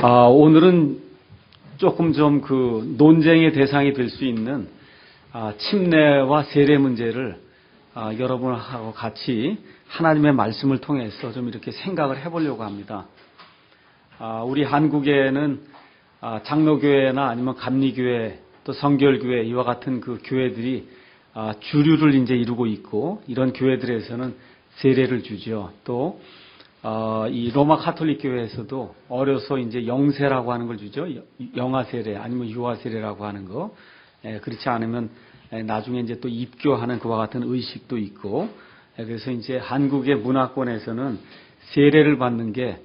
오늘은 조금 좀 그 논쟁의 대상이 될 수 있는 침례와 세례 문제를 여러분하고 같이 하나님의 말씀을 통해서 좀 이렇게 생각을 해보려고 합니다. 우리 한국에는 장로교회나 아니면 감리교회 또 성결교회 이와 같은 그 교회들이 주류를 이제 이루고 있고, 이런 교회들에서는 세례를 주죠. 또 이 로마 카톨릭 교회에서도 어려서 이제 영세라고 하는 걸 주죠. 영아 세례 아니면 유아 세례라고 하는 거. 그렇지 않으면 나중에 이제 또 입교하는 그와 같은 의식도 있고, 그래서 이제 한국의 문화권에서는 세례를 받는 게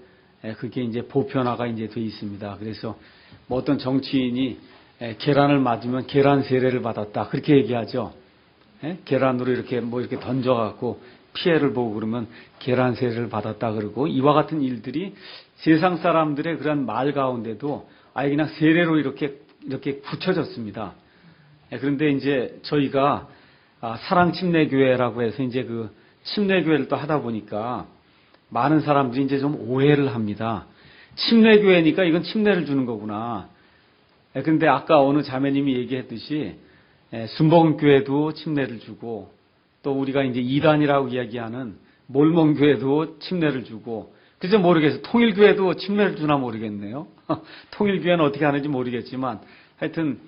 그게 이제 보편화가 이제 돼 있습니다. 그래서 뭐 어떤 정치인이 계란을 맞으면 계란 세례를 받았다 그렇게 얘기하죠. 계란으로 이렇게 뭐 이렇게 던져갖고 피해를 보고 그러면 계란 세례를 받았다 그러고, 이와 같은 일들이 세상 사람들의 그런 말 가운데도 아예 그냥 세례로 이렇게 붙여졌습니다. 그런데 이제 저희가 사랑 침례교회라고 해서 이제 그 침례교회를 또 하다 보니까 많은 사람들이 이제 좀 오해를 합니다. 침례교회니까 이건 침례를 주는 거구나. 그런데 아까 어느 자매님이 얘기했듯이 순복음교회도 침례를 주고, 또 우리가 이제 이단이라고 이야기하는 몰몬교회도 침례를 주고, 그저 모르겠어요. 통일교회도 침례를 주나 모르겠네요. 통일교회는 어떻게 하는지 모르겠지만 하여튼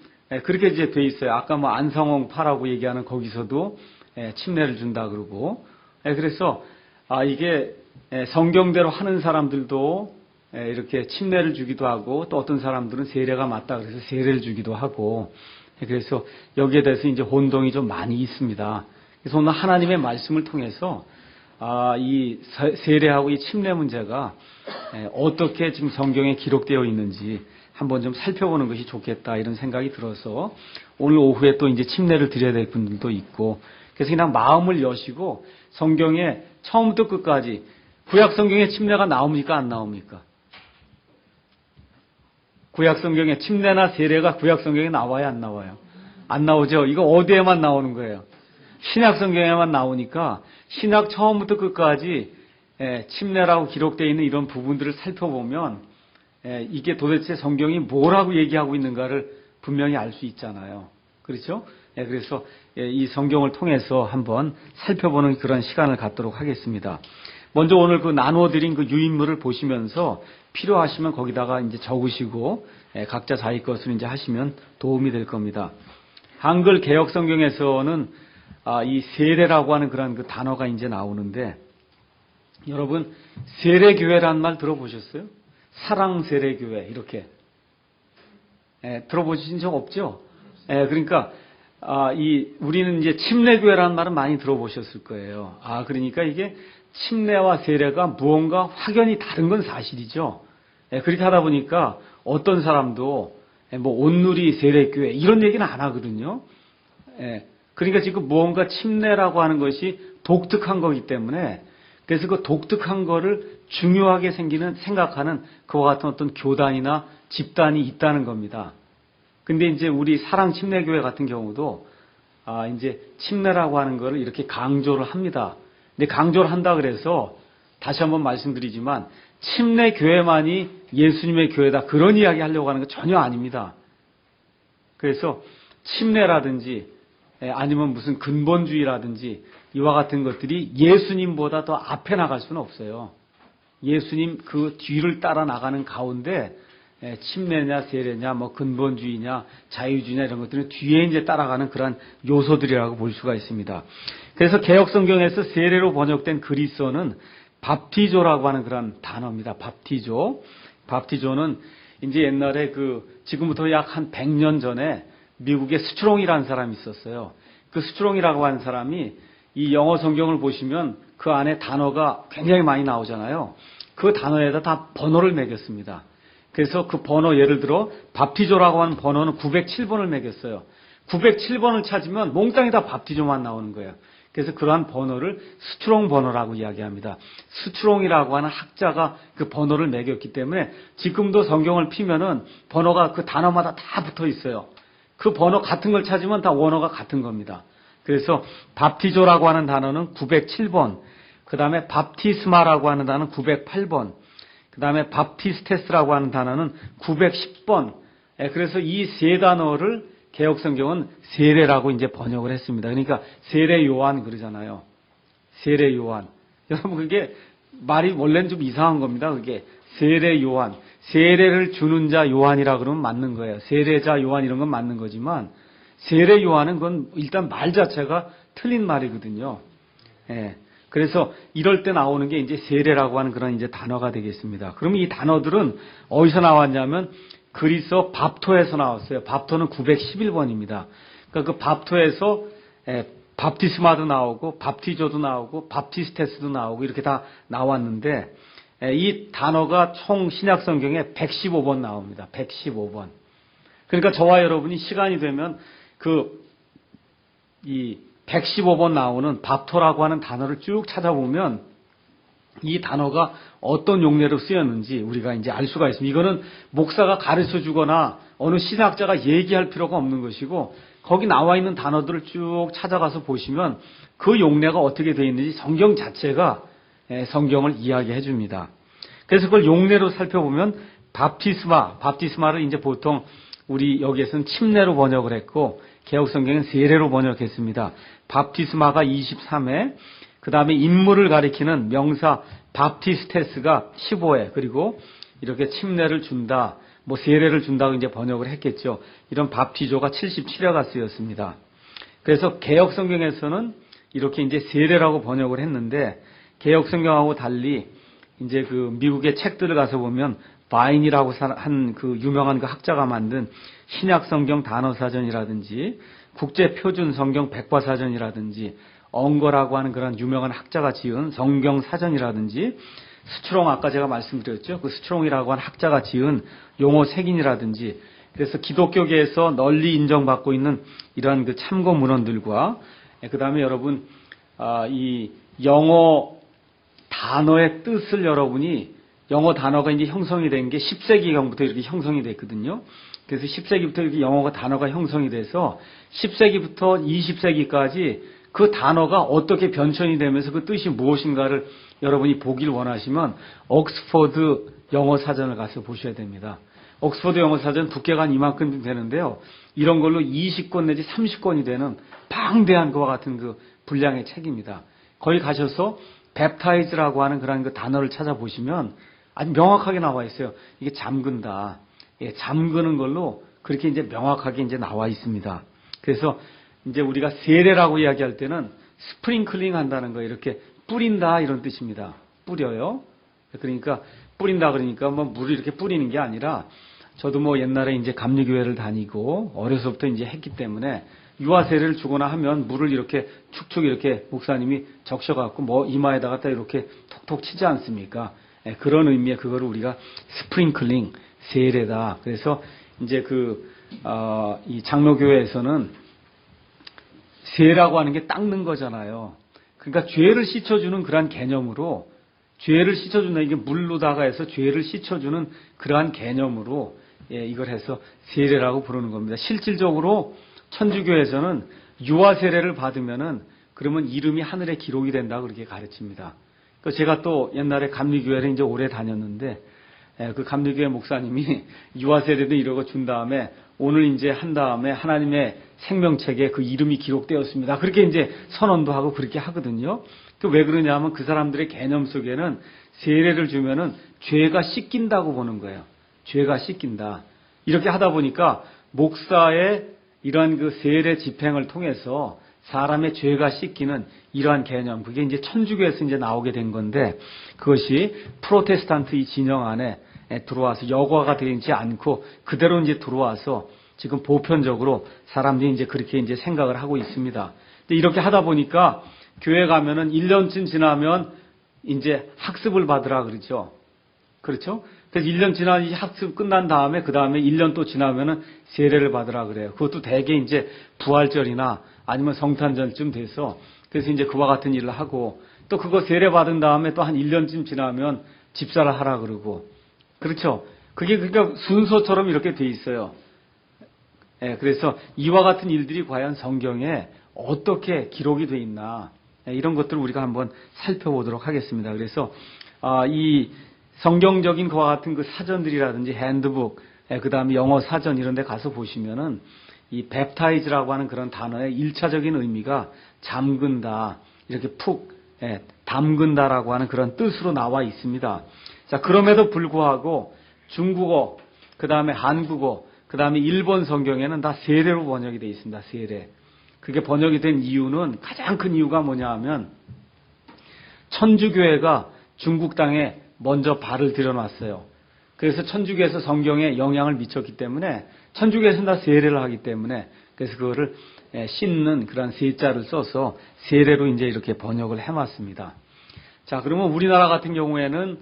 그렇게 이제 돼 있어요. 아까 뭐 안성홍파라고 얘기하는 거기서도 침례를 준다 그러고, 그래서 이게 성경대로 하는 사람들도 이렇게 침례를 주기도 하고, 또 어떤 사람들은 세례가 맞다 그래서 세례를 주기도 하고, 그래서 여기에 대해서 이제 혼동이 좀 많이 있습니다. 그래서 오늘 하나님의 말씀을 통해서 이 세례하고 이 침례 문제가 어떻게 지금 성경에 기록되어 있는지 한번 좀 살펴보는 것이 좋겠다 이런 생각이 들어서 오늘 오후에 또 이제 침례를 드려야 될 분들도 있고, 그래서 그냥 마음을 여시고 성경에 처음부터 끝까지 구약 성경에 침례가 나옵니까 안 나옵니까? 구약 성경에 침례나 세례가 구약 성경에 나와요 안 나와요? 안 나오죠. 이거 어디에만 나오는 거예요? 신약 성경에만 나오니까 신약 처음부터 끝까지 침례라고 기록되어 있는 이런 부분들을 살펴보면 이게 도대체 성경이 뭐라고 얘기하고 있는가를 분명히 알 수 있잖아요. 그렇죠? 그래서 이 성경을 통해서 한번 살펴보는 그런 시간을 갖도록 하겠습니다. 먼저 오늘 그 나누어드린 그 유인물을 보시면서 필요하시면 거기다가 이제 적으시고 각자 자기 것을 이제 하시면 도움이 될 겁니다. 한글 개역 성경에서는 이 세례라고 하는 그런 그 단어가 이제 나오는데, 여러분 세례교회라는 말 들어보셨어요? 사랑세례교회 이렇게 들어보신 적 없죠? 그러니까 우리는 이제 침례교회라는 말은 많이 들어보셨을 거예요. 그러니까 이게 침례와 세례가 무언가 확연히 다른 건 사실이죠. 그렇게 하다 보니까 어떤 사람도 뭐 온누리 세례교회 이런 얘기는 안 하거든요. 그러니까 지금 무언가 침례라고 하는 것이 독특한 거기 때문에, 그래서 그 독특한 거를 중요하게 생각하는 그와 같은 어떤 교단이나 집단이 있다는 겁니다. 근데 이제 우리 사랑 침례교회 같은 경우도 이제 침례라고 하는 거를 이렇게 강조를 합니다. 근데 강조를 한다 그래서 다시 한번 말씀드리지만 침례교회만이 예수님의 교회다 그런 이야기 하려고 하는 거 전혀 아닙니다. 그래서 침례라든지 아니면 무슨 근본주의라든지 이와 같은 것들이 예수님보다 더 앞에 나갈 수는 없어요. 예수님 그 뒤를 따라 나가는 가운데 침례냐 세례냐 뭐 근본주의냐 자유주의냐 이런 것들은 뒤에 이제 따라가는 그런 요소들이라고 볼 수가 있습니다. 그래서 개역 성경에서 세례로 번역된 그리스어는 밥티조라고 하는 그런 단어입니다. 밥티조. 밥티조는 이제 옛날에 지금부터 약 한 100년 전에 미국의 스트롱이라는 사람이 있었어요. 그 스트롱이라고 하는 사람이 이 영어 성경을 보시면 그 안에 단어가 굉장히 많이 나오잖아요. 그 단어에다 다 번호를 매겼습니다. 그래서 그 번호, 예를 들어 밥티조라고 하는 번호는 907번을 매겼어요. 907번을 찾으면 몽땅이 다 밥티조만 나오는 거예요. 그래서 그러한 번호를 스트롱 번호라고 이야기합니다. 스트롱이라고 하는 학자가 그 번호를 매겼기 때문에 지금도 성경을 피면은 번호가 그 단어마다 다 붙어 있어요. 그 번호 같은 걸 찾으면 다 원어가 같은 겁니다. 그래서 밥티조라고 하는 단어는 907번, 그 다음에 밥티스마라고 하는 단어는 908번, 그 다음에 밥티스테스라고 하는 단어는 910번. 그래서 이 세 단어를 개역성경은 세례라고 이제 번역을 했습니다. 그러니까 세례 요한 그러잖아요. 세례 요한. 여러분 그게 말이 원래는 좀 이상한 겁니다. 그게 세례 요한. 세례를 주는 자 요한이라 그러면 맞는 거예요. 세례자 요한 이런 건 맞는 거지만 세례 요한은 그건 일단 말 자체가 틀린 말이거든요. 그래서 이럴 때 나오는 게 이제 세례라고 하는 그런 이제 단어가 되겠습니다. 그러면 이 단어들은 어디서 나왔냐면 그리스 밥토에서 나왔어요. 밥토는 911번입니다. 그러니까 그 밥토에서 밥티스마도 나오고 밥티조도 나오고 밥티스테스도 나오고 이렇게 다 나왔는데 이 단어가 총 신약 성경에 115번 나옵니다. 115번. 그러니까 저와 여러분이 시간이 되면 이 115번 나오는 밥토라고 하는 단어를 쭉 찾아보면 이 단어가 어떤 용례로 쓰였는지 우리가 이제 알 수가 있습니다. 이거는 목사가 가르쳐 주거나 어느 신학자가 얘기할 필요가 없는 것이고 거기 나와 있는 단어들을 쭉 찾아가서 보시면 그 용례가 어떻게 되어 있는지 성경 자체가 성경을 이야기해 줍니다. 그래서 그걸 용례로 살펴보면 밥티스마를 이제 보통 우리 여기에서는 침례로 번역을 했고 개역성경은 세례로 번역했습니다. 밥티스마가 23회, 그 다음에 인물을 가리키는 명사 밥티스테스가 15회, 그리고 이렇게 침례를 준다, 뭐 세례를 준다고 이제 번역을 했겠죠. 이런 밥티조가 77회가 쓰였습니다. 그래서 개역성경에서는 이렇게 이제 세례라고 번역을 했는데 개역성경하고 달리 이제 그 미국의 책들을 가서 보면 바인이라고 한 그 유명한 그 학자가 만든 신약성경 단어사전이라든지 국제표준성경 백과사전이라든지 엉거라고 하는 그런 유명한 학자가 지은 성경사전이라든지 스트롱 아까 제가 말씀드렸죠. 그 스트롱이라고 하는 학자가 지은 용어색인이라든지 그래서 기독교계에서 널리 인정받고 있는 이러한 그 참고 문헌들과 그 다음에 여러분 이 영어 단어의 뜻을 여러분이 영어 단어가 이제 형성이 된 게 10세기경부터 이렇게 형성이 됐거든요. 그래서 10세기부터 이렇게 영어가 단어가 형성이 돼서 10세기부터 20세기까지 그 단어가 어떻게 변천이 되면서 그 뜻이 무엇인가를 여러분이 보기를 원하시면 옥스퍼드 영어 사전을 가서 보셔야 됩니다. 옥스퍼드 영어 사전 두께가 한 이만큼 되는데요. 이런 걸로 20권 내지 30권이 되는 방대한 그와 같은 그 분량의 책입니다. 거기 가셔서 baptize라고 하는 그런 그 단어를 찾아보시면 아주 명확하게 나와 있어요. 이게 잠근다. 잠그는 걸로 그렇게 이제 명확하게 이제 나와 있습니다. 그래서 이제 우리가 세례라고 이야기할 때는 스프링클링 한다는 거 이렇게 뿌린다 이런 뜻입니다. 뿌려요. 그러니까 뿌린다 그러니까 뭐 물을 이렇게 뿌리는 게 아니라 저도 뭐 옛날에 이제 감리교회를 다니고 어려서부터 이제 했기 때문에 유아 세례를 주거나 하면 물을 이렇게 축축 이렇게 목사님이 적셔갖고 뭐 이마에다가 딱 이렇게 톡톡 치지 않습니까? 그런 의미의 그거를 우리가 스프링클링 세례다. 그래서 이제 이 장로교회에서는 세라고 하는 게 닦는 거잖아요. 그러니까 죄를 씻어주는 그러한 개념으로 죄를 씻어준다 이게 물로다가 해서 죄를 씻어주는 그러한 개념으로 이걸 해서 세례라고 부르는 겁니다. 실질적으로 천주교에서는 유아 세례를 받으면은 그러면 이름이 하늘에 기록이 된다 그렇게 가르칩니다. 제가 또 옛날에 감리교회를 이제 오래 다녔는데 그 감리교회 목사님이 유아 세례도 이러고 준 다음에 오늘 이제 한 다음에 하나님의 생명책에 그 이름이 기록되었습니다. 그렇게 이제 선언도 하고 그렇게 하거든요. 왜 그러냐면 그 사람들의 개념 속에는 세례를 주면은 죄가 씻긴다고 보는 거예요. 죄가 씻긴다. 이렇게 하다 보니까 목사의 이러한 그 세례 집행을 통해서 사람의 죄가 씻기는 이러한 개념, 그게 이제 천주교에서 이제 나오게 된 건데 그것이 프로테스탄트 이 진영 안에 들어와서 여과가 되지 않고 그대로 이제 들어와서 지금 보편적으로 사람들이 이제 그렇게 이제 생각을 하고 있습니다. 근데 이렇게 하다 보니까 교회 가면은 1년쯤 지나면 이제 학습을 받으라 그러죠. 그렇죠? 그래서 1년 지난 이 학습 끝난 다음에 그 다음에 1년 또 지나면은 세례를 받으라 그래요. 그것도 대개 이제 부활절이나 아니면 성탄절쯤 돼서 그래서 이제 그와 같은 일을 하고 또 그거 세례 받은 다음에 또 한 1년쯤 지나면 집사를 하라 그러고 그렇죠? 그게 그러니까 순서처럼 이렇게 돼 있어요. 그래서 이와 같은 일들이 과연 성경에 어떻게 기록이 돼 있나 이런 것들을 우리가 한번 살펴보도록 하겠습니다. 그래서 이 성경적인 그와 같은 그 사전들이라든지 핸드북, 그 다음에 영어 사전 이런 데 가서 보시면은 이 baptize라고 하는 그런 단어의 1차적인 의미가 잠근다, 이렇게 푹 담근다라고 하는 그런 뜻으로 나와 있습니다. 자, 그럼에도 불구하고 중국어, 그 다음에 한국어, 그 다음에 일본 성경에는 다 세례로 번역이 되어 있습니다. 세례. 그게 번역이 된 이유는, 가장 큰 이유가 뭐냐 하면 천주교회가 중국 땅에 먼저 발을 들여놨어요. 그래서 천주교에서 성경에 영향을 미쳤기 때문에 천주교에서는 다 세례를 하기 때문에, 그래서 그거를 씻는 그런 세자를 써서 세례로 이제 이렇게 번역을 해놨습니다. 자, 그러면 우리나라 같은 경우에는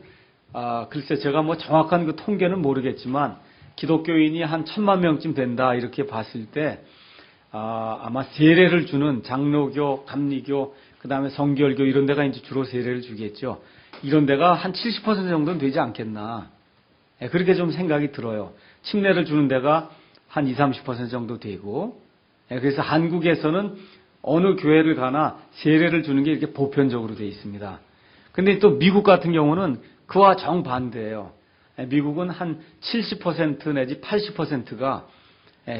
글쎄 제가 뭐 정확한 그 통계는 모르겠지만 기독교인이 한 1000만 명쯤 된다 이렇게 봤을 때 아마 세례를 주는 장로교, 감리교, 그 다음에 성결교 이런 데가 이제 주로 세례를 주겠죠. 이런 데가 한 70% 정도는 되지 않겠나. 그렇게 좀 생각이 들어요. 침례를 주는 데가 한 20-30% 정도 되고, 그래서 한국에서는 어느 교회를 가나 세례를 주는 게 이렇게 보편적으로 되어 있습니다. 근데 또 미국 같은 경우는 그와 정반대예요. 미국은 한 70% 내지 80%가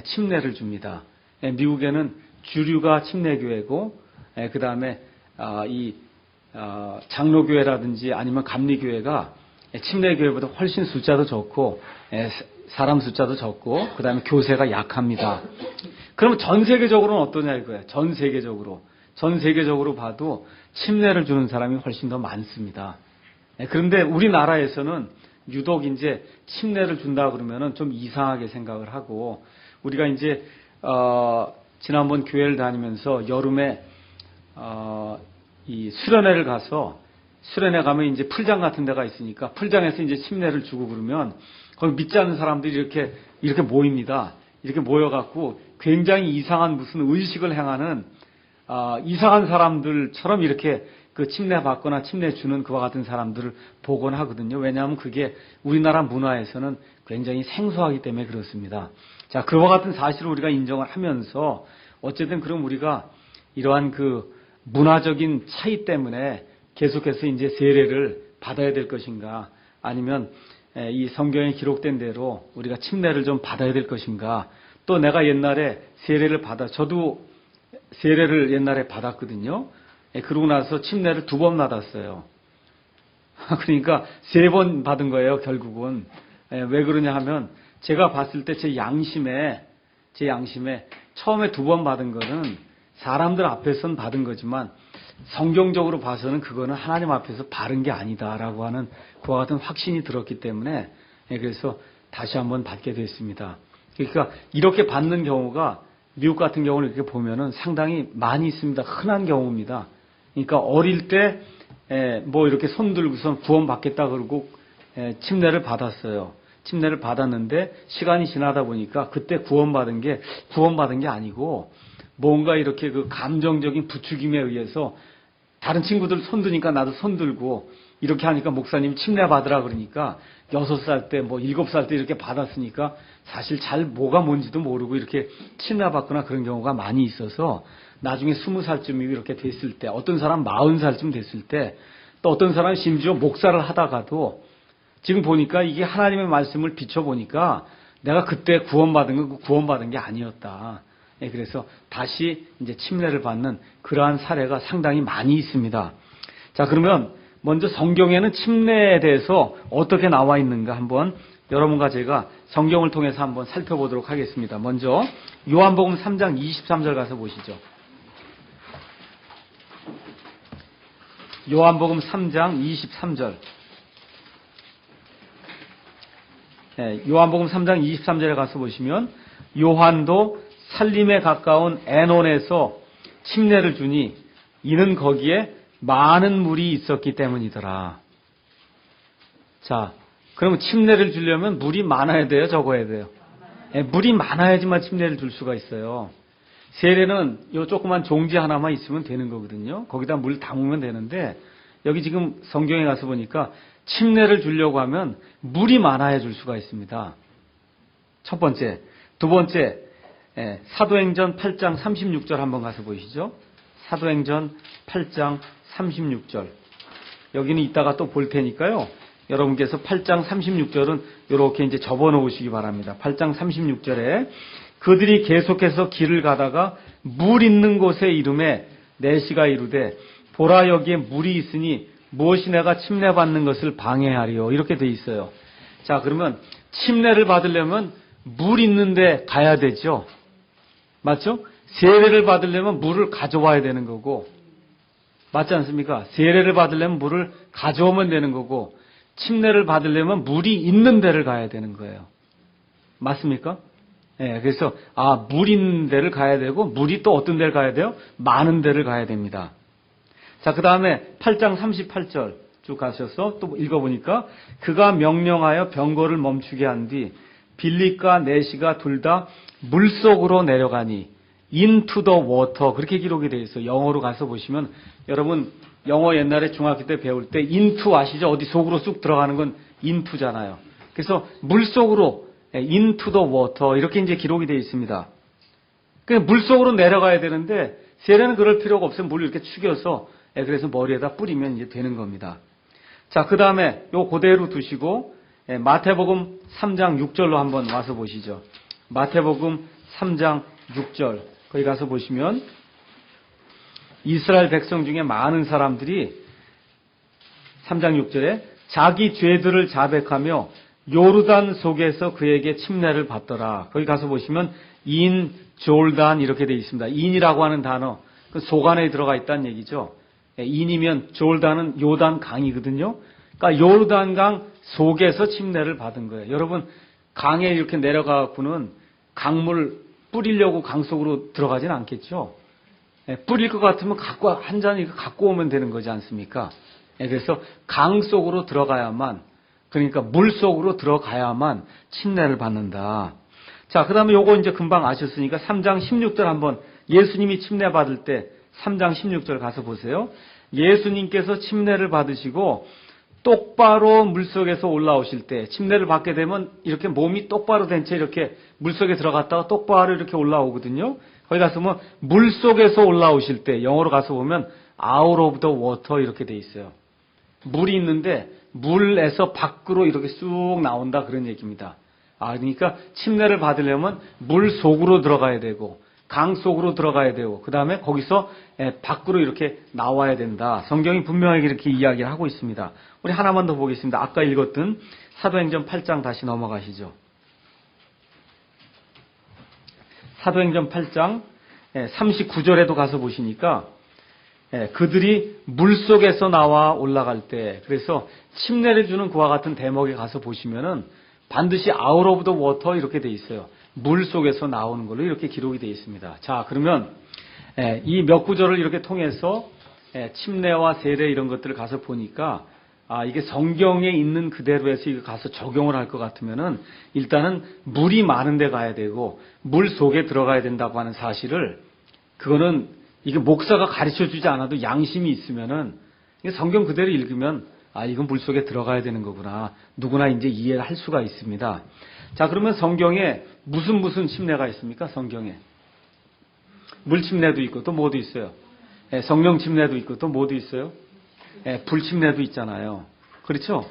침례를 줍니다. 미국에는 주류가 침례교회고, 그 다음에 이 장로교회라든지 아니면 감리교회가 침례교회보다 훨씬 숫자도 적고 사람 숫자도 적고 그 다음에 교세가 약합니다. 그러면 전 세계적으로는 어떠냐 이거예요. 전 세계적으로 봐도 침례를 주는 사람이 훨씬 더 많습니다. 그런데 우리나라에서는 유독 이제 침례를 준다 그러면은 좀 이상하게 생각을 하고, 우리가 이제 지난번 교회를 다니면서 여름에 이 수련회를 가서, 수련회 가면 이제 풀장 같은 데가 있으니까 풀장에서 이제 침례를 주고 그러면 거기 믿지 않는 사람들이 이렇게 모입니다. 이렇게 모여갖고 굉장히 이상한 무슨 의식을 행하는 이상한 사람들처럼 이렇게 그 침례 받거나 침례 주는 그와 같은 사람들을 보곤 하거든요. 왜냐하면 그게 우리나라 문화에서는 굉장히 생소하기 때문에 그렇습니다. 자, 그와 같은 사실을 우리가 인정을 하면서 어쨌든 그럼 우리가 이러한 그 문화적인 차이 때문에 계속해서 이제 세례를 받아야 될 것인가, 아니면 이 성경에 기록된 대로 우리가 침례를 좀 받아야 될 것인가, 또 내가 옛날에 세례를 저도 세례를 옛날에 받았거든요. 그러고 나서 침례를 2번 받았어요. 그러니까 3번 받은 거예요, 결국은. 왜 그러냐 하면 제가 봤을 때 제 양심에 처음에 2번 받은 거는 사람들 앞에서는 받은 거지만 성경적으로 봐서는 그거는 하나님 앞에서 바른 게 아니다라고 하는 그와 같은 확신이 들었기 때문에 그래서 다시 한번 받게 됐습니다. 그러니까 이렇게 받는 경우가 미국 같은 경우는 이렇게 보면은 상당히 많이 있습니다. 흔한 경우입니다. 그러니까 어릴 때 뭐 이렇게 손 들고선 구원받겠다 그러고 침례를 받았어요. 침례를 받았는데 시간이 지나다 보니까 그때 구원받은 게 아니고 뭔가 이렇게 그 감정적인 부추김에 의해서 다른 친구들 손 드니까 나도 손 들고 이렇게 하니까 목사님 침례 받으라 그러니까 6살 때 뭐 7살 때 이렇게 받았으니까 사실 잘 뭐가 뭔지도 모르고 이렇게 침례 받거나 그런 경우가 많이 있어서 나중에 20살쯤 이렇게 됐을 때, 어떤 사람 40살쯤 됐을 때, 또 어떤 사람은 심지어 목사를 하다가도 지금 보니까 이게 하나님의 말씀을 비춰보니까 내가 그때 구원받은 게 아니었다. 그래서 다시 이제 침례를 받는 그러한 사례가 상당히 많이 있습니다. 자, 그러면 먼저 성경에는 침례에 대해서 어떻게 나와 있는가 한번 여러분과 제가 성경을 통해서 한번 살펴보도록 하겠습니다. 먼저 요한복음 3장 23절 가서 보시죠. 요한복음 3장 23절. 요한복음 3장 23절에 가서 보시면 요한도 살림에 가까운 에논에서 침례를 주니 이는 거기에 많은 물이 있었기 때문이더라. 자, 그러면 침례를 주려면 물이 많아야 돼요, 적어야 돼요? 물이 많아야지만 침례를 줄 수가 있어요. 세례는 요 조그만 종지 하나만 있으면 되는 거거든요. 거기다 물 담으면 되는데 여기 지금 성경에 가서 보니까 침례를 주려고 하면 물이 많아야 줄 수가 있습니다. 첫 번째. 두 번째, 사도행전 8장 36절 한번 가서 보시죠. 사도행전 8장 36절. 여기는 이따가 또 볼 테니까요. 여러분께서 8장 36절은 이렇게 이제 접어 놓으시기 바랍니다. 8장 36절에 그들이 계속해서 길을 가다가 물 있는 곳에 이름에 내시가 이르되 보라 여기에 물이 있으니 무엇이 내가 침례받는 것을 방해하리요. 이렇게 돼 있어요. 자, 그러면 침례를 받으려면 물 있는데 가야 되죠. 맞죠? 세례를 받으려면 물을 가져와야 되는 거고, 맞지 않습니까? 세례를 받으려면 물을 가져오면 되는 거고, 침례를 받으려면 물이 있는 데를 가야 되는 거예요. 맞습니까? 예, 그래서 물 있는 데를 가야 되고 물이 또 어떤 데를 가야 돼요? 많은 데를 가야 됩니다. 자, 그 다음에 8장 38절 쭉 가셔서 또 읽어보니까 그가 명령하여 병거를 멈추게 한 뒤 빌립과 내시가 둘 다 물속으로 내려가니 into the water 그렇게 기록이 되어 있어요. 영어로 가서 보시면 여러분 영어 옛날에 중학교 때 배울 때 into 아시죠? 어디 속으로 쑥 들어가는 건 into잖아요. 그래서 물속으로 into the water 이렇게 이제 기록이 되어 있습니다. 그냥 물속으로 내려가야 되는데 세례는 그럴 필요가 없어요. 물을 이렇게 축여서 그래서 머리에다 뿌리면 이제 되는 겁니다. 자, 그 다음에 요 그대로 두시고 마태복음 3장 6절로 한번 와서 보시죠. 마태복음 3장 6절 거기 가서 보시면 이스라엘 백성 중에 많은 사람들이 3장 6절에 자기 죄들을 자백하며 요르단 속에서 그에게 침례를 받더라. 거기 가서 보시면 인 졸단 이렇게 되어 있습니다. 인이라고 하는 단어 그 속 안에 들어가 있다는 얘기죠. 인이면 졸단은 요단 강이거든요. 그러니까 요르단강 속에서 침례를 받은 거예요. 여러분 강에 이렇게 내려가고는 강물 뿌리려고 강 속으로 들어가진 않겠죠. 뿌릴 것 같으면 한 잔 갖고 오면 되는 거지 않습니까? 그래서 강 속으로 들어가야만 그러니까 물 속으로 들어가야만 침례를 받는다. 자, 그 다음에 요거 이제 금방 아셨으니까 3장 16절 한번 예수님이 침례 받을 때 3장 16절 가서 보세요. 예수님께서 침례를 받으시고 똑바로 물속에서 올라오실 때 침례를 받게 되면 이렇게 몸이 똑바로 된 채 이렇게 물속에 들어갔다가 똑바로 이렇게 올라오거든요. 거기 가서 보면 물속에서 올라오실 때 영어로 가서 보면 out of the water 이렇게 돼 있어요. 물이 있는데 물에서 밖으로 이렇게 쑥 나온다 그런 얘기입니다. 그러니까 침례를 받으려면 물 속으로 들어가야 되고 강 속으로 들어가야 되고 그 다음에 거기서 밖으로 이렇게 나와야 된다. 성경이 분명하게 이렇게 이야기를 하고 있습니다. 우리 하나만 더 보겠습니다. 아까 읽었던 사도행전 8장 다시 넘어가시죠. 사도행전 8장 39절에도 가서 보시니까 그들이 물속에서 나와 올라갈 때 그래서 침례를 주는 그와 같은 대목에 가서 보시면은 반드시 out of the water 이렇게 돼 있어요. 물 속에서 나오는 걸로 이렇게 기록이 되어 있습니다. 자, 그러면 이 몇 구절을 이렇게 통해서 침례와 세례 이런 것들을 가서 보니까 이게 성경에 있는 그대로 해서 이거 가서 적용을 할 것 같으면은 일단은 물이 많은 데 가야 되고 물 속에 들어가야 된다고 하는 사실을 그거는 이게 목사가 가르쳐 주지 않아도 양심이 있으면은 성경 그대로 읽으면 이건 물 속에 들어가야 되는 거구나. 누구나 이제 이해를 할 수가 있습니다. 자, 그러면 성경에 무슨 침례가 있습니까? 성경에 물 침례도 있고 또 뭐도 있어요? 성령 침례도 있고 또 뭐도 있어요? 불 침례도 있잖아요. 그렇죠?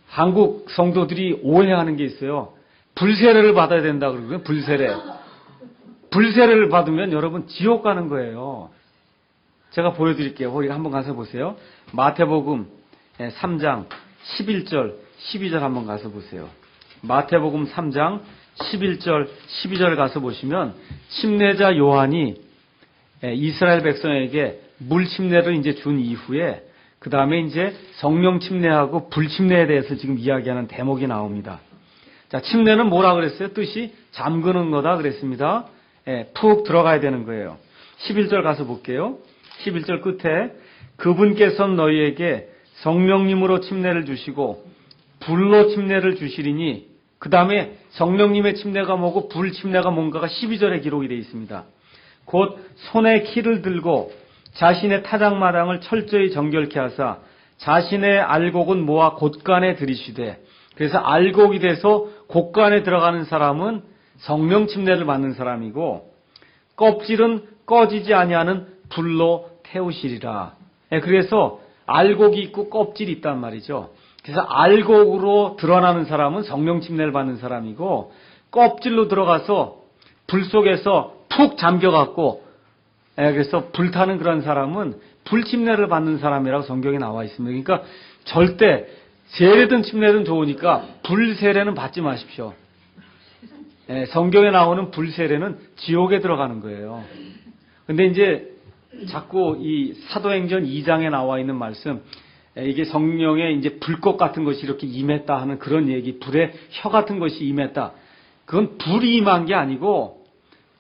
한국 성도들이 오해하는 게 있어요. 불세례를 받아야 된다 그러고요. 불세례. 불세례를 받으면 여러분 지옥 가는 거예요. 제가 보여드릴게요. 우리가 한번 가서 보세요. 마태복음 3장 11절 12절 한번 가서 보세요. 마태복음 3장 11절 12절 가서 보시면 침례자 요한이 이스라엘 백성에게 물 침례를 이제 준 이후에 그 다음에 이제 성령 침례하고 불 침례에 대해서 지금 이야기하는 대목이 나옵니다. 자, 침례는 뭐라 그랬어요? 뜻이 잠그는 거다 그랬습니다. 푹 들어가야 되는 거예요. 11절 가서 볼게요. 11절 끝에 그분께서는 너희에게 성령님으로 침례를 주시고 불로 침례를 주시리니 그 다음에 성령님의 침례가 뭐고 불 침례가 뭔가가 12절에 기록이 되어 있습니다. 곧 손에 키를 들고 자신의 타작마당을 철저히 정결케 하사 자신의 알곡은 모아 곳간에 들이시되 그래서 알곡이 돼서 곳간에 들어가는 사람은 성령 침례를 받는 사람이고 껍질은 꺼지지 아니하는 불로 태우시리라. 그래서 알곡이 있고 껍질이 있단 말이죠. 그래서 알곡으로 드러나는 사람은 성령 침례를 받는 사람이고, 껍질로 들어가서 불 속에서 푹 잠겨갖고, 그래서 불타는 그런 사람은 불침례를 받는 사람이라고 성경에 나와 있습니다. 그러니까 절대 세례든 침례든 좋으니까 불세례는 받지 마십시오. 성경에 나오는 불세례는 지옥에 들어가는 거예요. 근데 이제 자꾸 이 사도행전 2장에 나와 있는 말씀, 이게 성령의 이제 불꽃 같은 것이 이렇게 임했다 하는 그런 얘기, 불의 혀 같은 것이 임했다. 그건 불이 임한 게 아니고,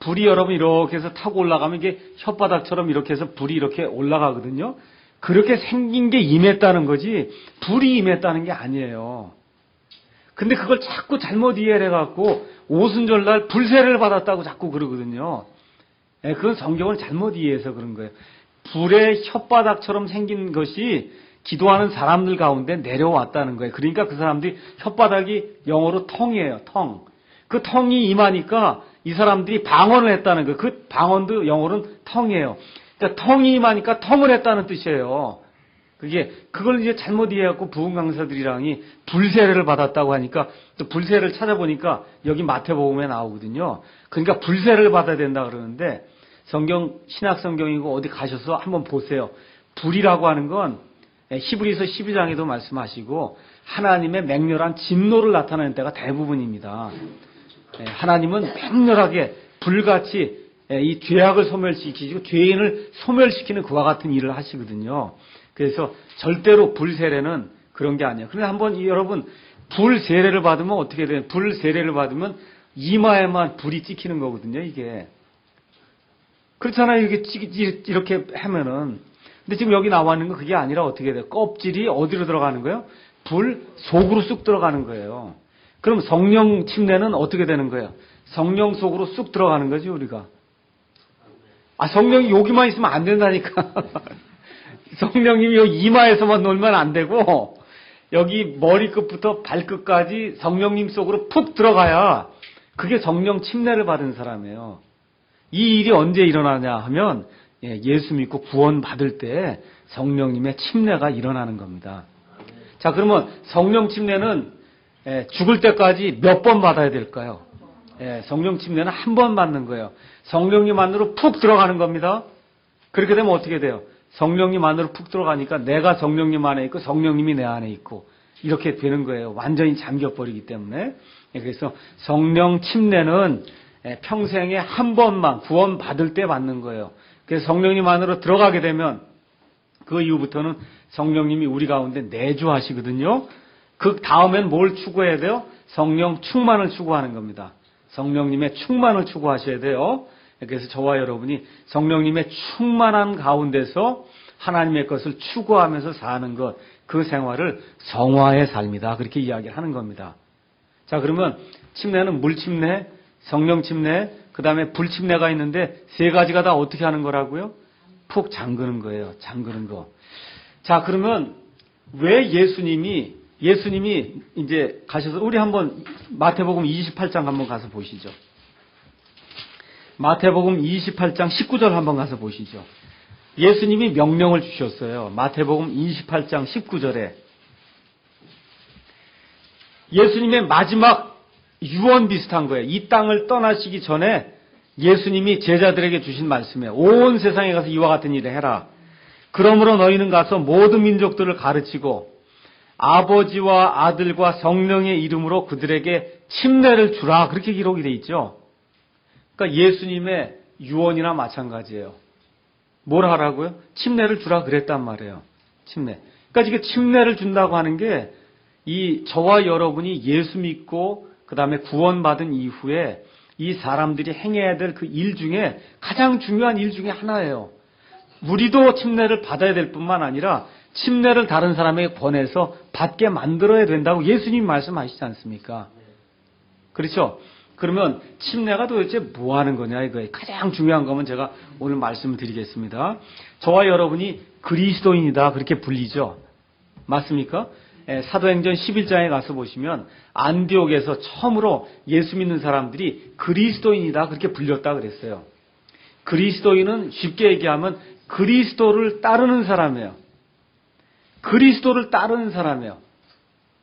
불이 여러분 이렇게 해서 타고 올라가면 이게 혓바닥처럼 이렇게 해서 불이 이렇게 올라가거든요. 그렇게 생긴 게 임했다는 거지, 불이 임했다는 게 아니에요. 근데 그걸 자꾸 잘못 이해를 해갖고, 오순절날 불세례를 받았다고 자꾸 그러거든요. 그건 성경을 잘못 이해해서 그런 거예요. 불의 혓바닥처럼 생긴 것이 기도하는 사람들 가운데 내려왔다는 거예요. 그러니까 그 사람들이 혓바닥이 영어로 텅이에요. 텅. 그 텅이 임하니까 이 사람들이 방언을 했다는 거예요. 그 방언도 영어로는 텅이에요. 그러니까 텅이 임하니까 텅을 했다는 뜻이에요. 그걸 이제 잘못 이해해갖고 부흥 강사들이랑이 불세례를 받았다고 하니까 또 불세례를 찾아보니까 여기 마태복음에 나오거든요. 그러니까 불세례를 받아야 된다 그러는데 성경, 신약 성경이고 어디 가셔서 한번 보세요. 불이라고 하는 건 히브리서 12장에도 말씀하시고 하나님의 맹렬한 진노를 나타내는 때가 대부분입니다. 하나님은 맹렬하게 불같이 이 죄악을 소멸시키시고 죄인을 소멸시키는 그와 같은 일을 하시거든요. 그래서 절대로 불세례는 그런 게 아니에요. 그런데 한번 여러분 불세례를 받으면 어떻게 돼요? 불세례를 받으면 이마에만 불이 찍히는 거거든요. 이게 그렇잖아요. 이렇게 하면은. 근데 지금 여기 나와 있는 건 그게 아니라 어떻게 돼요? 껍질이 어디로 들어가는 거예요? 불 속으로 쑥 들어가는 거예요. 그럼 성령 침례는 어떻게 되는 거예요? 성령 속으로 쑥 들어가는 거지 우리가. 성령이 여기만 있으면 안 된다니까. 성령님이 여기 이마에서만 놀면 안 되고 여기 머리끝부터 발끝까지 성령님 속으로 푹 들어가야 그게 성령 침례를 받은 사람이에요. 이 일이 언제 일어나냐 하면 예수 믿고 구원 받을 때 성령님의 침례가 일어나는 겁니다. 자, 그러면 성령 침례는 죽을 때까지 몇 번 받아야 될까요? 성령 침례는 한 번 받는 거예요. 성령님 안으로 푹 들어가는 겁니다. 그렇게 되면 어떻게 돼요? 성령님 안으로 푹 들어가니까 내가 성령님 안에 있고 성령님이 내 안에 있고 이렇게 되는 거예요. 완전히 잠겨버리기 때문에. 그래서 성령 침례는 평생에 한 번만 구원 받을 때 받는 거예요. 그래서 성령님 안으로 들어가게 되면 그 이후부터는 성령님이 우리 가운데 내주하시거든요. 그 다음엔 뭘 추구해야 돼요? 성령 충만을 추구하는 겁니다. 성령님의 충만을 추구하셔야 돼요. 그래서 저와 여러분이 성령님의 충만한 가운데서 하나님의 것을 추구하면서 사는 것, 그 생활을 성화의 삶이다. 그렇게 이야기를 하는 겁니다. 자, 그러면 침례는 물침례, 성령 침례, 그 다음에 불침례가 있는데 세 가지가 다 어떻게 하는 거라고요? 푹 잠그는 거예요. 잠그는 거. 자, 그러면 왜 예수님이 이제 가셔서 우리 한번 마태복음 28장 한번 가서 보시죠. 마태복음 28장 19절 한번 가서 보시죠. 예수님이 명령을 주셨어요. 마태복음 28장 19절에 예수님의 마지막 유언 비슷한 거예요. 이 땅을 떠나시기 전에 예수님이 제자들에게 주신 말씀이에요. 온 세상에 가서 이와 같은 일을 해라. 그러므로 너희는 가서 모든 민족들을 가르치고 아버지와 아들과 성령의 이름으로 그들에게 침례를 주라. 그렇게 기록이 되어 있죠. 그러니까 예수님의 유언이나 마찬가지예요. 뭘 하라고요? 침례를 주라 그랬단 말이에요. 침례. 그러니까 이게 침례를 준다고 하는 게 이 저와 여러분이 예수 믿고 그 다음에 구원받은 이후에 이 사람들이 행해야 될 그 일 중에 가장 중요한 일 중에 하나예요. 우리도 침례를 받아야 될 뿐만 아니라 침례를 다른 사람에게 권해서 받게 만들어야 된다고 예수님이 말씀하시지 않습니까? 그렇죠? 그러면 침례가 도대체 뭐 하는 거냐 이거예요. 가장 중요한 거면 제가 오늘 말씀을 드리겠습니다. 저와 여러분이 그리스도인이다 그렇게 불리죠. 맞습니까? 사도행전 11장에 가서 보시면 안디옥에서 처음으로 예수 믿는 사람들이 그리스도인이다 그렇게 불렸다 그랬어요. 그리스도인은 쉽게 얘기하면 그리스도를 따르는 사람이에요. 그리스도를 따르는 사람이에요.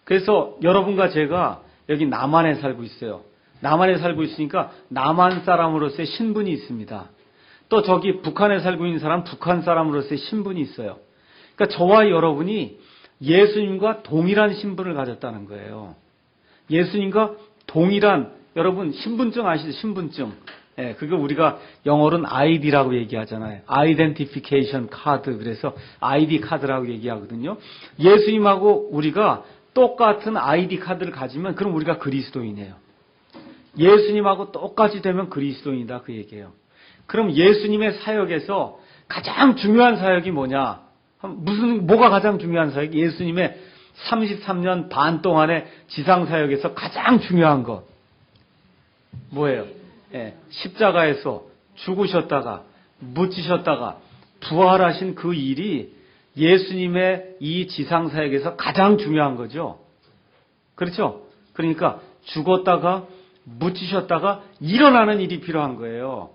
그래서 여러분과 제가 여기 남한에 살고 있어요. 남한에 살고 있으니까 남한 사람으로서의 신분이 있습니다. 또 저기 북한에 살고 있는 사람 북한 사람으로서의 신분이 있어요. 그러니까 저와 여러분이 예수님과 동일한 신분을 가졌다는 거예요. 예수님과 동일한, 여러분 신분증 아시죠? 신분증. 예, 그거 우리가 영어로는 ID라고 얘기하잖아요. Identification Card. 그래서 ID 카드라고 얘기하거든요. 예수님하고 우리가 똑같은 ID 카드를 가지면 그럼 우리가 그리스도인이에요. 예수님하고 똑같이 되면 그리스도인이다 그 얘기예요. 그럼 예수님의 사역에서 가장 중요한 사역이 뭐냐? 뭐가 가장 중요한 사역이? 예수님의 33년 반 동안의 지상 사역에서 가장 중요한 것 뭐예요? 예, 십자가에서 죽으셨다가 묻히셨다가 부활하신 그 일이 예수님의 이 지상 사역에서 가장 중요한 거죠. 그렇죠? 그러니까 죽었다가 묻히셨다가 일어나는 일이 필요한 거예요.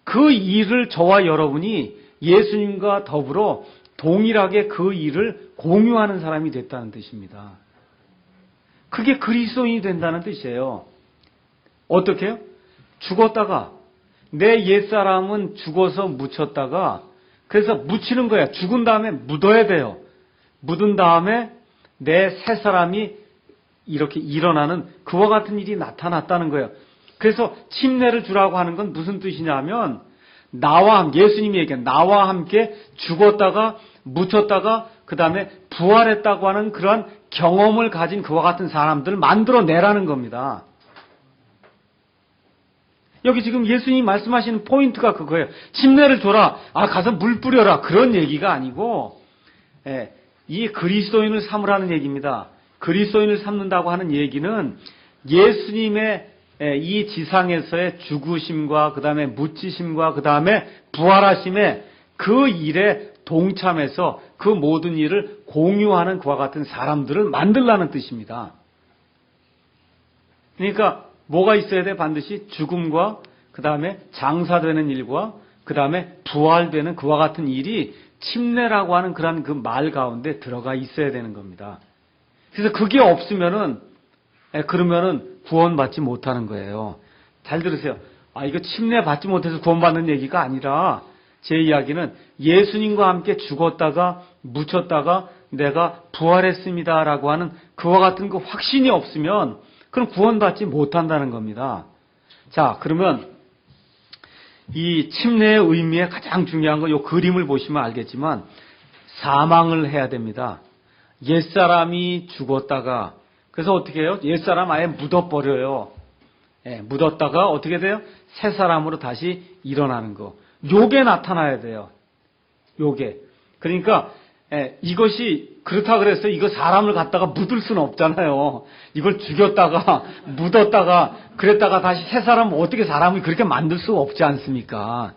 그 일을 저와 여러분이 예수님과 더불어 동일하게 그 일을 공유하는 사람이 됐다는 뜻입니다. 그게 그리스도인이 된다는 뜻이에요. 어떻게 해요? 죽었다가 내 옛사람은 죽어서 묻혔다가 그래서 묻히는 거야. 죽은 다음에 묻어야 돼요. 묻은 다음에 내 새 사람이 이렇게 일어나는 그와 같은 일이 나타났다는 거예요. 그래서 침례를 주라고 하는 건 무슨 뜻이냐 하면 예수님이 얘기한 나와 함께 죽었다가 묻혔다가 그 다음에 부활했다고 하는 그러한 경험을 가진 그와 같은 사람들을 만들어내라는 겁니다. 여기 지금 예수님이 말씀하시는 포인트가 그거예요. 침례를 줘라. 가서 물 뿌려라. 그런 얘기가 아니고 이 그리스도인을 삼으라는 얘기입니다. 그리스도인을 삼는다고 하는 얘기는 예수님의 이 지상에서의 죽으심과 그 다음에 묻히심과 그 다음에 부활하심의 그 일에 동참해서 그 모든 일을 공유하는 그와 같은 사람들을 만들라는 뜻입니다. 그러니까 뭐가 있어야 돼? 반드시 죽음과 그 다음에 장사되는 일과 그 다음에 부활되는 그와 같은 일이 침례라고 하는 그런 그 말 가운데 들어가 있어야 되는 겁니다. 그래서 그게 없으면은 그러면은 구원받지 못하는 거예요. 잘 들으세요. 이거 침례 받지 못해서 구원받는 얘기가 아니라 제 이야기는 예수님과 함께 죽었다가 묻혔다가 내가 부활했습니다라고 하는 그와 같은 그 확신이 없으면 그럼 구원받지 못한다는 겁니다. 자, 그러면 이 침례의 의미에 가장 중요한 건 이 그림을 보시면 알겠지만 사망을 해야 됩니다. 옛사람이 죽었다가 그래서 어떻게 해요? 옛사람 아예 묻어버려요. 묻었다가 어떻게 돼요? 새 사람으로 다시 일어나는 거. 요게 나타나야 돼요. 요게. 그러니까 이것이 그렇다 그래서 이거 사람을 갖다가 묻을 수는 없잖아요. 이걸 죽였다가 묻었다가 그랬다가 다시 새 사람 어떻게 사람을 그렇게 만들 수 없지 않습니까?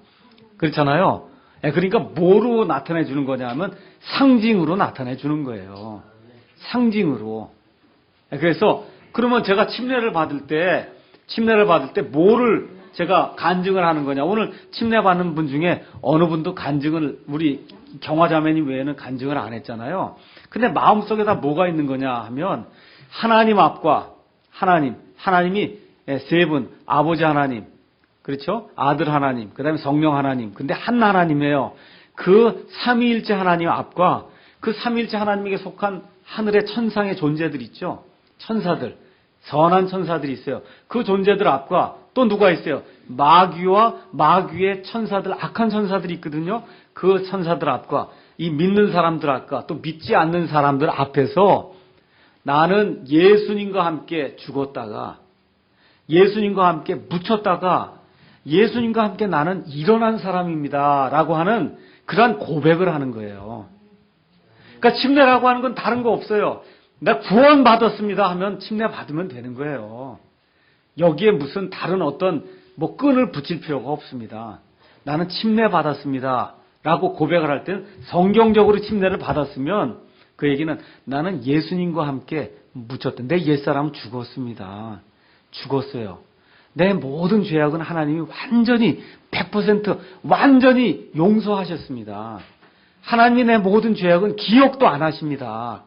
그렇잖아요. 그러니까 뭐로 나타내 주는 거냐면 상징으로 나타내 주는 거예요. 상징으로. 그래서 그러면 제가 침례를 받을 때 뭐를 제가 간증을 하는 거냐. 오늘 침례 받는 분 중에 어느 분도 간증을 우리 경화자매님 외에는 간증을 안 했잖아요. 근데 마음속에다 뭐가 있는 거냐 하면 하나님 앞과 하나님이 세 분, 아버지 하나님, 그렇죠? 아들 하나님, 그 다음에 성령 하나님. 근데 한 하나님이에요. 그 삼위일체 하나님 앞과 그 삼위일체 하나님에게 속한 하늘의 천상의 존재들 있죠? 천사들, 선한 천사들이 있어요. 그 존재들 앞과 또 누가 있어요? 마귀와 마귀의 천사들, 악한 천사들이 있거든요. 그 천사들 앞과 이 믿는 사람들 앞과 또 믿지 않는 사람들 앞에서 나는 예수님과 함께 죽었다가 예수님과 함께 묻혔다가 예수님과 함께 나는 일어난 사람입니다 라고 하는 그러한 고백을 하는 거예요. 그러니까 침례라고 하는 건 다른 거 없어요. 내가 구원받았습니다 하면 침례 받으면 되는 거예요. 여기에 무슨 다른 어떤 끈을 붙일 필요가 없습니다. 나는 침례 받았습니다 라고 고백을 할 때는 성경적으로 침례를 받았으면 그 얘기는 나는 예수님과 함께 묻혔다. 내 옛사람은 죽었습니다. 죽었어요. 내 모든 죄악은 하나님이 완전히 100% 완전히 용서하셨습니다. 하나님이 내 모든 죄악은 기억도 안 하십니다.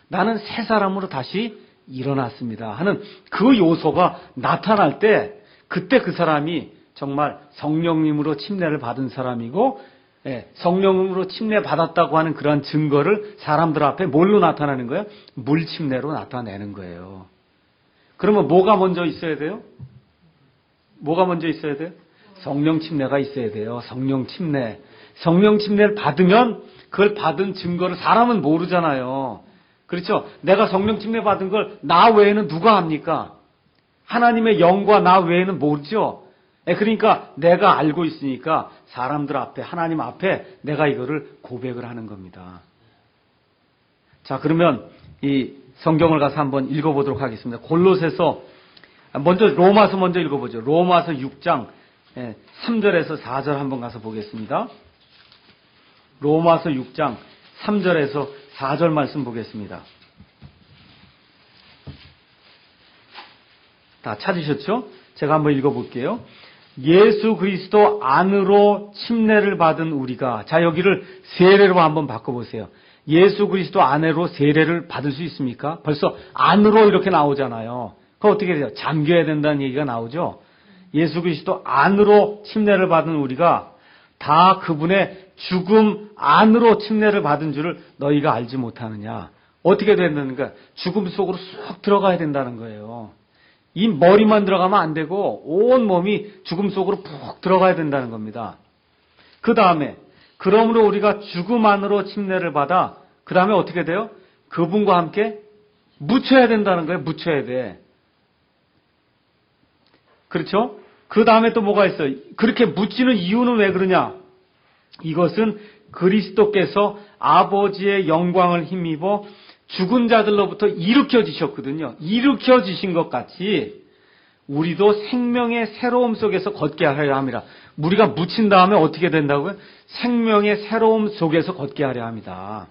나는 새 사람으로 다시 일어났습니다 하는 그 요소가 나타날 때 그때 그 사람이 정말 성령님으로 침례를 받은 사람이고 성령으로 침례 받았다고 하는 그러한 증거를 사람들 앞에 뭘로 나타나는 거예요? 물 침례로 나타내는 거예요. 그러면 뭐가 먼저 있어야 돼요? 뭐가 먼저 있어야 돼요? 성령 침례가 있어야 돼요. 성령 침례. 성령 침례를 받으면 그걸 받은 증거를 사람은 모르잖아요. 그렇죠? 내가 성령 침례 받은 걸 나 외에는 누가 합니까? 하나님의 영과 나 외에는 모르죠? 그러니까 내가 알고 있으니까 사람들 앞에, 하나님 앞에 내가 이거를 고백을 하는 겁니다. 자, 그러면 이 성경을 가서 한번 읽어보도록 하겠습니다. 골로새서, 먼저 로마서 먼저 읽어보죠. 로마서 6장 3절에서 4절 한번 가서 보겠습니다. 로마서 6장 3절에서 4절 말씀 보겠습니다. 다 찾으셨죠? 제가 한번 읽어볼게요. 예수 그리스도 안으로 침례를 받은 우리가, 자 여기를 세례로 한번 바꿔보세요. 예수 그리스도 안으로 세례를 받을 수 있습니까? 벌써 안으로 이렇게 나오잖아요. 그거 어떻게 돼요? 잠겨야 된다는 얘기가 나오죠. 예수 그리스도 안으로 침례를 받은 우리가 다 그분의 죽음 안으로 침례를 받은 줄을 너희가 알지 못하느냐. 어떻게 된다는가? 죽음 속으로 쏙 들어가야 된다는 거예요. 이 머리만 들어가면 안 되고 온 몸이 죽음 속으로 푹 들어가야 된다는 겁니다. 그 다음에 그러므로 우리가 죽음 안으로 침례를 받아 그 다음에 어떻게 돼요? 그분과 함께 묻혀야 된다는 거예요. 묻혀야 돼. 그렇죠? 그 다음에 또 뭐가 있어요? 그렇게 묻히는 이유는 왜 그러냐? 이것은 그리스도께서 아버지의 영광을 힘입어 죽은 자들로부터 일으켜지셨거든요. 일으켜지신 것 같이 우리도 생명의 새로움 속에서 걷게 하려 합니다. 우리가 묻힌 다음에 어떻게 된다고요? 생명의 새로움 속에서 걷게 하려 합니다.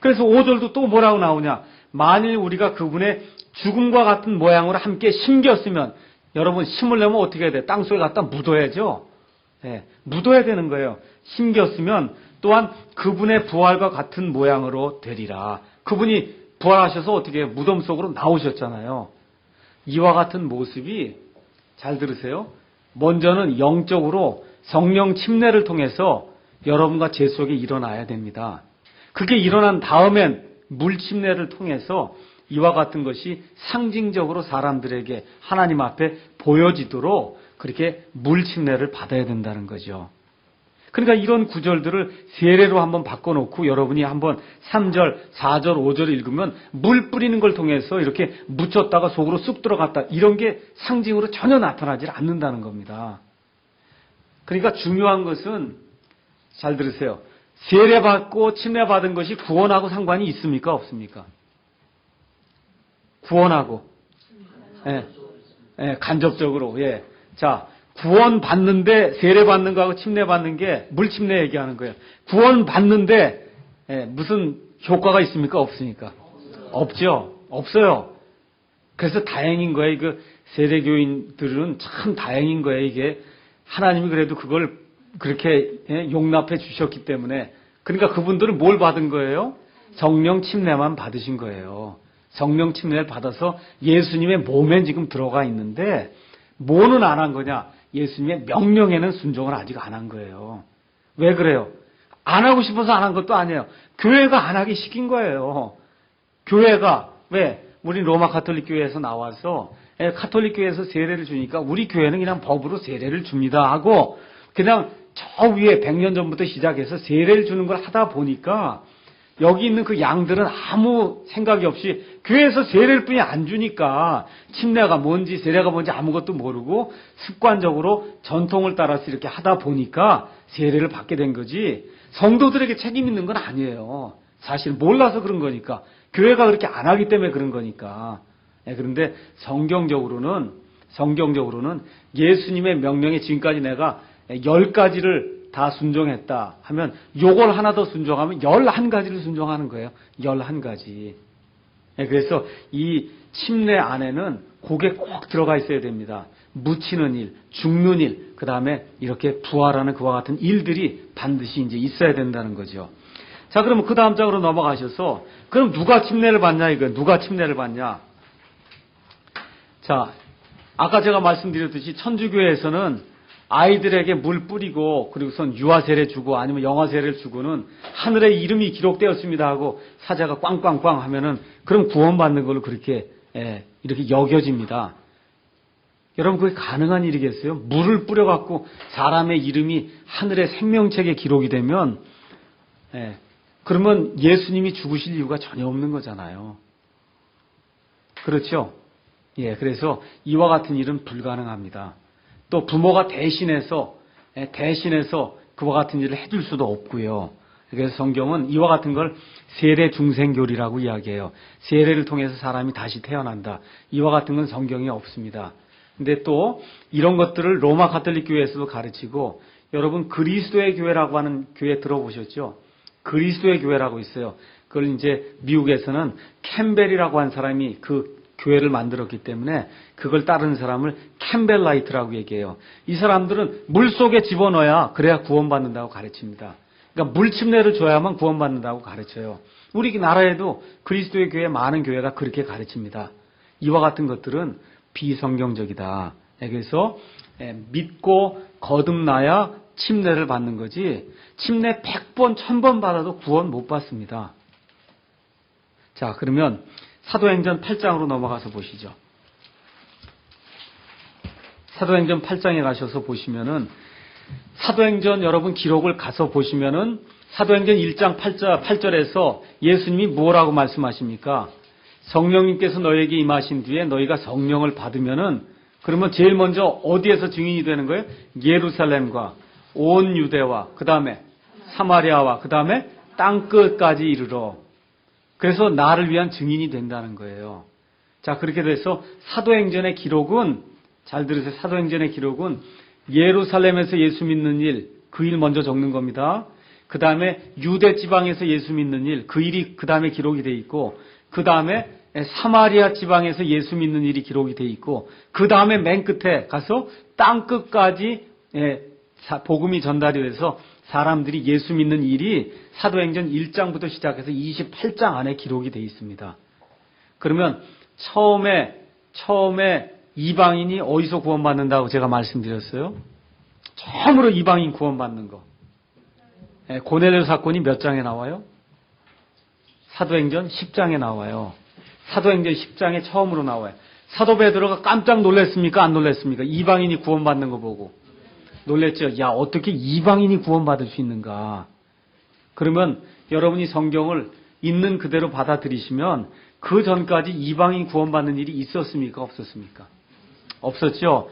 그래서 5절도 또 뭐라고 나오냐? 만일 우리가 그분의 죽음과 같은 모양으로 함께 심겼으면, 여러분 심으려면 어떻게 해야 돼요? 땅속에 갖다 묻어야죠. 묻어야 되는 거예요. 심겼으면 또한 그분의 부활과 같은 모양으로 되리라. 그분이 부활하셔서 어떻게 해요? 무덤 속으로 나오셨잖아요. 이와 같은 모습이, 잘 들으세요. 먼저는 영적으로 성령 침례를 통해서 여러분과 제 속에 일어나야 됩니다. 그게 일어난 다음엔 물 침례를 통해서 이와 같은 것이 상징적으로 사람들에게 하나님 앞에 보여지도록 그렇게 물 침례를 받아야 된다는 거죠. 그러니까 이런 구절들을 세례로 한번 바꿔놓고 여러분이 한번 3절, 4절, 5절을 읽으면 물 뿌리는 걸 통해서 이렇게 묻혔다가 속으로 쑥 들어갔다, 이런 게 상징으로 전혀 나타나지 않는다는 겁니다. 그러니까 중요한 것은, 잘 들으세요. 세례받고 침례받은 것이 구원하고 상관이 있습니까? 없습니까? 구원하고. 간접적으로. 자, 구원 받는데 세례 받는 거하고 침례 받는 게 물침례 얘기하는 거예요. 구원 받는데 무슨 효과가 있습니까? 없습니까? 없죠. 없어요. 그래서 다행인 거예요. 그 세례교인들은 참 다행인 거예요. 이게 하나님이 그래도 그걸 그렇게 용납해 주셨기 때문에. 그러니까 그분들은 뭘 받은 거예요? 성령 침례만 받으신 거예요. 성령 침례를 받아서 예수님의 몸에 지금 들어가 있는데 뭐는 안 한 거냐? 예수님의 명령에는 순종을 아직 안 한 거예요. 왜 그래요? 안 하고 싶어서 안 한 것도 아니에요. 교회가 안 하기 시킨 거예요. 교회가, 왜? 우리 로마 가톨릭 교회에서 나와서 가톨릭 교회에서 세례를 주니까 우리 교회는 그냥 법으로 세례를 줍니다 하고 그냥 저 위에 100년 전부터 시작해서 세례를 주는 걸 하다 보니까 여기 있는 그 양들은 아무 생각이 없이 교회에서 세례를 뿐이 안 주니까 침례가 뭔지 세례가 뭔지 아무것도 모르고 습관적으로 전통을 따라서 이렇게 하다 보니까 세례를 받게 된 거지, 성도들에게 책임 있는 건 아니에요. 사실 몰라서 그런 거니까, 교회가 그렇게 안 하기 때문에 그런 거니까. 그런데 성경적으로는 예수님의 명령에 지금까지 내가 10가지를 다 순종했다 하면 요걸 하나 더 순종하면 11가지를 순종하는 거예요. 11가지. 그래서 이 침례 안에는 그게 꼭 들어가 있어야 됩니다. 묻히는 일, 죽는 일, 그 다음에 이렇게 부활하는 그와 같은 일들이 반드시 이제 있어야 된다는 거죠. 자, 그러면 그 다음 장으로 넘어가셔서 그럼 누가 침례를 받냐 이거 누가 침례를 받냐? 자, 아까 제가 말씀드렸듯이 천주교에서는 아이들에게 물 뿌리고 그리고선 유아세례 주고 아니면 영아세례를 주고는 하늘에 이름이 기록되었습니다 하고 사자가 꽝꽝꽝 하면은 그럼 구원받는 걸로 그렇게 이렇게 여겨집니다. 여러분 그게 가능한 일이겠어요? 물을 뿌려갖고 사람의 이름이 하늘의 생명책에 기록이 되면 그러면 예수님이 죽으실 이유가 전혀 없는 거잖아요. 그렇죠? 예, 그래서 이와 같은 일은 불가능합니다. 또 부모가 대신해서 그와 같은 일을 해줄 수도 없고요. 그래서 성경은 이와 같은 걸 세례 중생교리라고 이야기해요. 세례를 통해서 사람이 다시 태어난다. 이와 같은 건 성경에 없습니다. 근데 또 이런 것들을 로마 가톨릭 교회에서도 가르치고 여러분 그리스도의 교회라고 하는 교회 들어보셨죠? 그리스도의 교회라고 있어요. 그걸 이제 미국에서는 캠벨이라고 한 사람이 그 교회를 만들었기 때문에 그걸 따르는 사람을 캠벨라이트라고 얘기해요. 이 사람들은 물속에 집어넣어야 그래야 구원받는다고 가르칩니다. 그러니까 물침례를 줘야만 구원받는다고 가르쳐요. 우리 나라에도 그리스도의 교회 많은 교회가 그렇게 가르칩니다. 이와 같은 것들은 비성경적이다. 그래서 믿고 거듭나야 침례를 받는 거지 침례 100번, 1000번 받아도 구원 못 받습니다. 자, 그러면 사도행전 8장으로 넘어가서 보시죠. 사도행전 8장에 가셔서 보시면은 사도행전 여러분 기록을 가서 보시면은 사도행전 1장 8절에서 예수님이 뭐라고 말씀하십니까? 성령님께서 너에게 임하신 뒤에 너희가 성령을 받으면은 그러면 제일 먼저 어디에서 증인이 되는 거예요? 예루살렘과 온 유대와 그 다음에 사마리아와 그 다음에 땅끝까지 이르러. 그래서 나를 위한 증인이 된다는 거예요. 자, 그렇게 돼서 사도행전의 기록은 잘 들으세요. 사도행전의 기록은 예루살렘에서 예수 믿는 일, 그 일 먼저 적는 겁니다. 그 다음에 유대 지방에서 예수 믿는 일, 그 일이 그 다음에 기록이 돼 있고 그 다음에 사마리아 지방에서 예수 믿는 일이 기록이 돼 있고 그 다음에 맨 끝에 가서 땅 끝까지 복음이 전달이 돼서 사람들이 예수 믿는 일이 사도행전 1장부터 시작해서 28장 안에 기록이 돼 있습니다. 그러면 처음에 이방인이 어디서 구원받는다고 제가 말씀드렸어요? 처음으로 이방인 구원받는 거. 고넬료 사건이 몇 장에 나와요? 사도행전 10장에 나와요. 사도행전 10장에 처음으로 나와요. 사도 베드로가 깜짝 놀랐습니까? 안 놀랐습니까? 이방인이 구원받는 거 보고. 놀랬죠. 야, 어떻게 이방인이 구원받을 수 있는가? 그러면 여러분이 성경을 있는 그대로 받아들이시면 그 전까지 이방인 구원받는 일이 있었습니까? 없었습니까? 없었죠.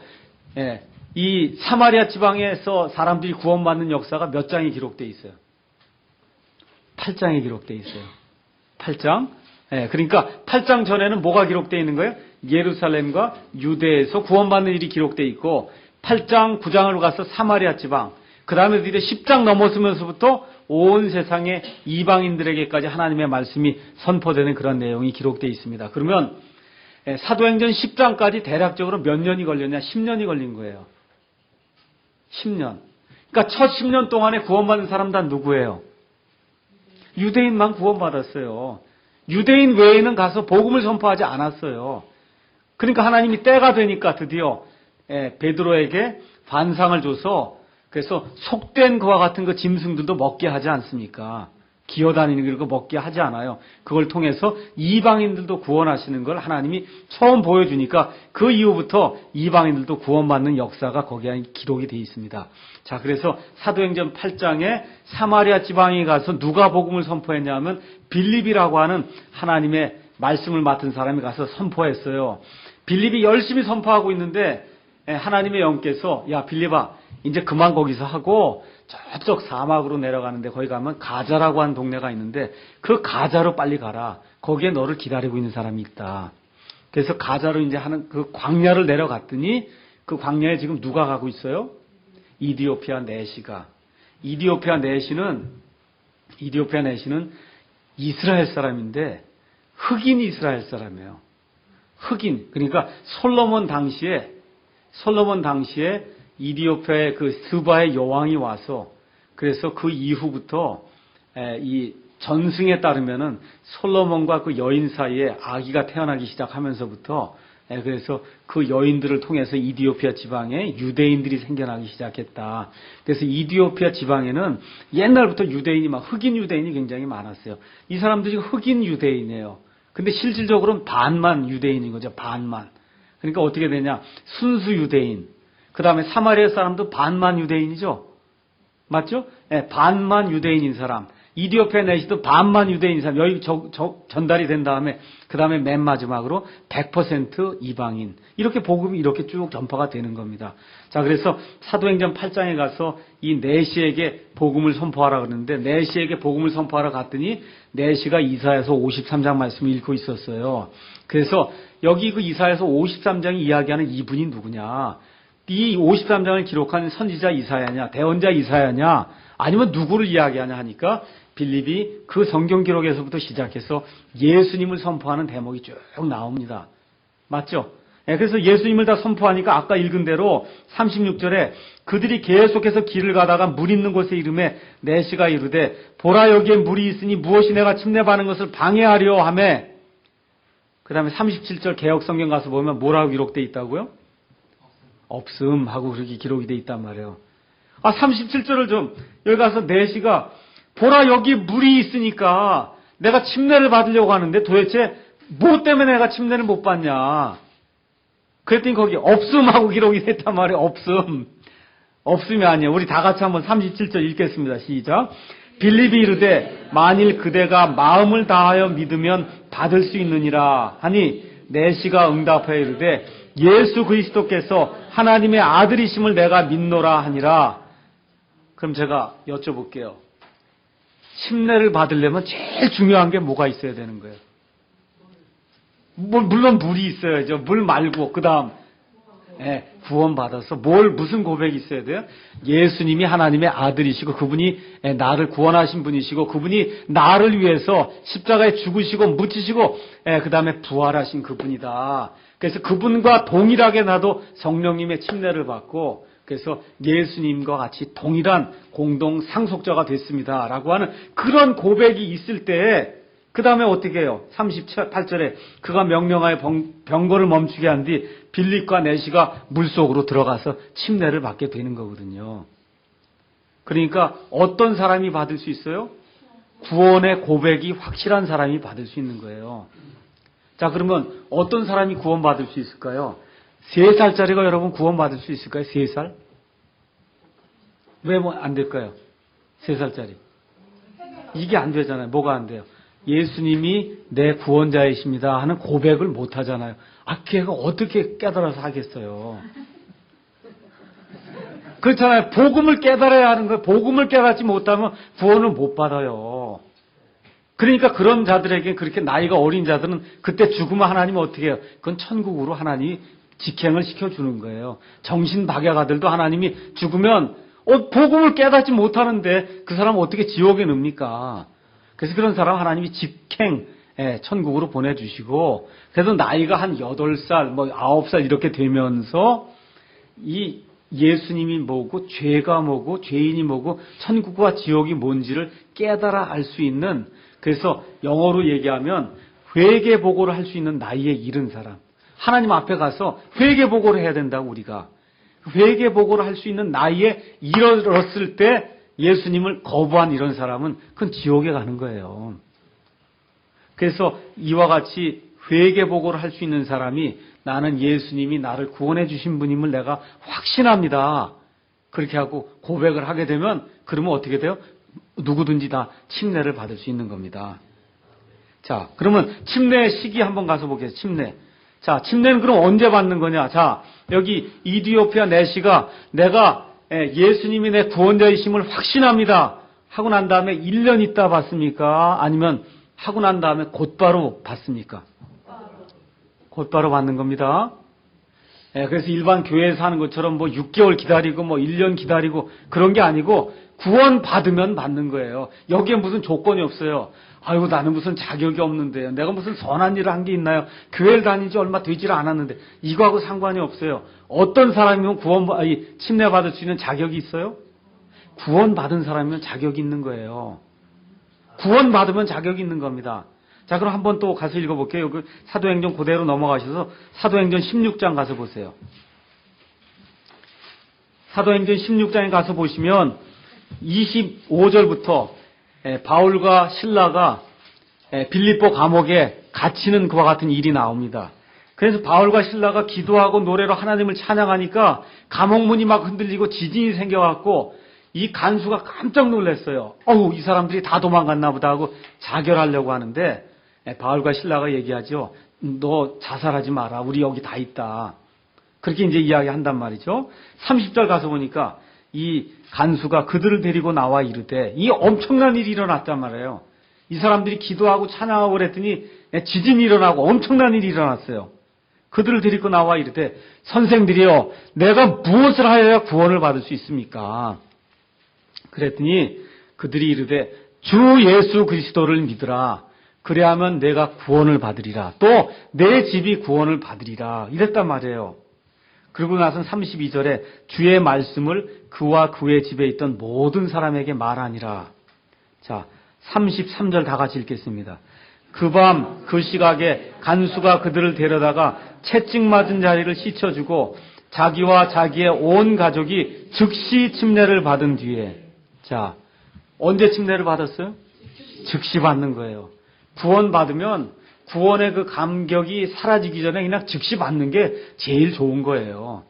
예. 이 사마리아 지방에서 사람들이 구원받는 역사가 몇 장에 기록되어 있어요? 8장에 기록되어 있어요. 8장. 예. 그러니까 8장 전에는 뭐가 기록되어 있는 거예요? 예루살렘과 유대에서 구원받는 일이 기록되어 있고 8장, 9장으로 가서 사마리아 지방, 그 다음에 이제 10장 넘어서면서부터 온 세상의 이방인들에게까지 하나님의 말씀이 선포되는 그런 내용이 기록되어 있습니다. 그러면 사도행전 10장까지 대략적으로 몇 년이 걸렸냐? 10년이 걸린 거예요. 10년. 그러니까 첫 10년 동안에 구원받은 사람 다 누구예요? 유대인만 구원받았어요. 유대인 외에는 가서 복음을 선포하지 않았어요. 그러니까 하나님이 때가 되니까 드디어 베드로에게 반상을 줘서 그래서 속된 그와 같은 그 짐승들도 먹게 하지 않습니까? 기어다니는 거 먹게 하지 않아요. 그걸 통해서 이방인들도 구원하시는 걸 하나님이 처음 보여주니까 그 이후부터 이방인들도 구원받는 역사가 거기에 기록이 되어 있습니다. 자, 그래서 사도행전 8장에 사마리아 지방에 가서 누가 복음을 선포했냐면 빌립이라고 하는 하나님의 말씀을 맡은 사람이 가서 선포했어요. 빌립이 열심히 선포하고 있는데 하나님의 영께서 야 빌립아 이제 그만 거기서 하고 저쪽 사막으로 내려가는데 거기 가면 가자라고 하는 동네가 있는데 그 가자로 빨리 가라. 거기에 너를 기다리고 있는 사람이 있다. 그래서 가자로 이제 하는 그 광야를 내려갔더니 그 광야에 지금 누가 가고 있어요? 이디오피아 내시가. 이디오피아 내시는 이스라엘 사람인데 흑인 이스라엘 사람이에요. 흑인. 그러니까 솔로몬 당시에 이디오피아의 그 스바의 여왕이 와서 그래서 그 이후부터 이 전승에 따르면은 솔로몬과 그 여인 사이에 아기가 태어나기 시작하면서부터 그래서 그 여인들을 통해서 이디오피아 지방에 유대인들이 생겨나기 시작했다. 그래서 이디오피아 지방에는 옛날부터 유대인이 막 흑인 유대인이 굉장히 많았어요. 이 사람들이 흑인 유대인이에요. 근데 실질적으로는 반만 유대인인 거죠. 반만. 그러니까 어떻게 되냐? 순수 유대인. 그 다음에 사마리아 사람도 반만 유대인이죠. 맞죠? 반만 유대인인 사람. 이디오피아 내시도 반만 유대인인 사람. 여기 전달이 된 다음에 그 다음에 맨 마지막으로 100% 이방인. 이렇게 복음이 이렇게 쭉 전파가 되는 겁니다. 자, 그래서 사도행전 8장에 가서 이 내시에게 복음을 선포하라 그러는데 내시에게 복음을 선포하러 갔더니 내시가 이사야서 53장 말씀을 읽고 있었어요. 그래서 여기 그 이사야서 53장이 이야기하는 이분이 누구냐? 이 53장을 기록한 선지자 이사야냐, 대언자 이사야냐, 아니면 누구를 이야기하냐 하니까 빌립이 그 성경 기록에서부터 시작해서 예수님을 선포하는 대목이 쭉 나옵니다. 맞죠? 그래서 예수님을 다 선포하니까 아까 읽은 대로 36절에 그들이 계속해서 길을 가다가 물 있는 곳에 이름에 내시가 이르되 보라 여기에 물이 있으니 무엇이 내가 침례받는 것을 방해하려 하며 그 다음에 37절 개역성경 가서 보면 뭐라고 기록되어 있다고요? 없음 하고 그렇게 기록이 되어 있단 말이에요. 37절을 좀 여기 가서 내시가 보라 여기 물이 있으니까 내가 침례를 받으려고 하는데 도대체 뭐 때문에 내가 침례를 못 받냐. 그랬더니 거기 없음하고 기록이 됐단 말이에요. 없음. 없음이 아니에요. 우리 다 같이 한번 37절 읽겠습니다. 시작. 빌립이 이르되 만일 그대가 마음을 다하여 믿으면 받을 수 있느니라 하니 내시가 응답하여 이르되 예수 그리스도께서 하나님의 아들이심을 내가 믿노라 하니라. 그럼 제가 여쭤볼게요. 침례를 받으려면 제일 중요한 게 뭐가 있어야 되는 거예요? 물론 물이 있어야죠. 물 말고 그 다음 구원받아서 무슨 고백이 있어야 돼요? 예수님이 하나님의 아들이시고 그분이 나를 구원하신 분이시고 그분이 나를 위해서 십자가에 죽으시고 묻히시고 그 다음에 부활하신 그분이다. 그래서 그분과 동일하게 나도 성령님의 침례를 받고 그래서 예수님과 같이 동일한 공동 상속자가 됐습니다. 라고 하는 그런 고백이 있을 때 그 다음에 어떻게 해요? 38절에 그가 명령하여 병거를 멈추게 한 뒤 빌립과 내시가 물속으로 들어가서 침례를 받게 되는 거거든요. 그러니까 어떤 사람이 받을 수 있어요? 구원의 고백이 확실한 사람이 받을 수 있는 거예요. 자, 그러면 어떤 사람이 구원받을 수 있을까요? 3살짜리가 여러분 구원받을 수 있을까요? 3살? 왜 안 될까요? 3살짜리. 이게 안 되잖아요. 뭐가 안 돼요? 예수님이 내 구원자이십니다 하는 고백을 못 하잖아요. 걔가 어떻게 깨달아서 하겠어요? 그렇잖아요. 복음을 깨달아야 하는 거예요. 복음을 깨닫지 못하면 구원을 못 받아요. 그러니까 그런 자들에게 그렇게 나이가 어린 자들은 그때 죽으면 하나님은 어떻게 해요? 그건 천국으로 하나님이 직행을 시켜주는 거예요. 정신박약아들도 하나님이 죽으면 복음을 깨닫지 못하는데 그 사람은 어떻게 지옥에 넣습니까? 그래서 그런 사람 하나님이 직행 천국으로 보내주시고 그래도 나이가 한 8살, 9살 이렇게 되면서 이 예수님이 뭐고 죄가 뭐고 죄인이 뭐고 천국과 지옥이 뭔지를 깨달아 알 수 있는 그래서 영어로 얘기하면 회개보고를 할 수 있는 나이에 이른 사람. 하나님 앞에 가서 회개보고를 해야 된다고 우리가. 회개보고를 할 수 있는 나이에 이르렀을 때 예수님을 거부한 이런 사람은 그건 지옥에 가는 거예요. 그래서 이와 같이 회개보고를 할 수 있는 사람이 나는 예수님이 나를 구원해 주신 분임을 내가 확신합니다. 그렇게 하고 고백을 하게 되면 그러면 어떻게 돼요? 누구든지 다 침례를 받을 수 있는 겁니다. 자, 그러면 침례 시기 한번 가서 보겠습니다. 침례. 자, 침례는 그럼 언제 받는 거냐? 자, 여기 이디오피아 내시가 내가 예수님이 내 구원자이심을 확신합니다. 하고 난 다음에 1년 있다 받습니까? 아니면 하고 난 다음에 곧바로 받습니까? 곧바로 받는 겁니다. 그래서 일반 교회에서 하는 것처럼 6개월 기다리고 1년 기다리고 그런 게 아니고 구원 받으면 받는 거예요. 여기에 무슨 조건이 없어요. 아이고 나는 무슨 자격이 없는데요. 내가 무슨 선한 일을 한 게 있나요? 교회를 다닌 지 얼마 되질 않았는데 이거하고 상관이 없어요. 어떤 사람이면 침례 받을 수 있는 자격이 있어요? 구원 받은 사람이면 자격이 있는 거예요. 구원받으면 자격이 있는 겁니다. 자, 그럼 한번 또 가서 읽어볼게요. 그 사도행전 그대로 넘어가셔서 사도행전 16장 가서 보세요. 사도행전 16장에 가서 보시면 25절부터 바울과 실라가 빌립보 감옥에 갇히는 그와 같은 일이 나옵니다. 그래서 바울과 실라가 기도하고 노래로 하나님을 찬양하니까 감옥문이 막 흔들리고 지진이 생겨갖고 이 간수가 깜짝 놀랐어요. 어우, 이 사람들이 다 도망갔나 보다 하고 자결하려고 하는데 바울과 실라가 얘기하죠. 너 자살하지 마라. 우리 여기 다 있다. 그렇게 이제 이야기한단 말이죠. 30절 가서 보니까 이 간수가 그들을 데리고 나와 이르되, 이 엄청난 일이 일어났단 말이에요. 이 사람들이 기도하고 찬양하고 그랬더니 지진이 일어나고 엄청난 일이 일어났어요. 그들을 데리고 나와 이르되, 선생들이여, 내가 무엇을 하여야 구원을 받을 수 있습니까? 그랬더니 그들이 이르되, 주 예수 그리스도를 믿으라. 그래야면 내가 구원을 받으리라. 또 내 집이 구원을 받으리라. 이랬단 말이에요. 그리고 나선 32절에 주의 말씀을 그와 그의 집에 있던 모든 사람에게 말하니라. 자, 33절 다 같이 읽겠습니다. 그 밤 그 시각에 간수가 그들을 데려다가 채찍 맞은 자리를 씻어주고 자기와 자기의 온 가족이 즉시 침례를 받은 뒤에, 자, 언제 침례를 받았어요? 즉시 받는 거예요. 구원 받으면 구원의 그 감격이 사라지기 전에 그냥 즉시 받는 게 제일 좋은 거예요.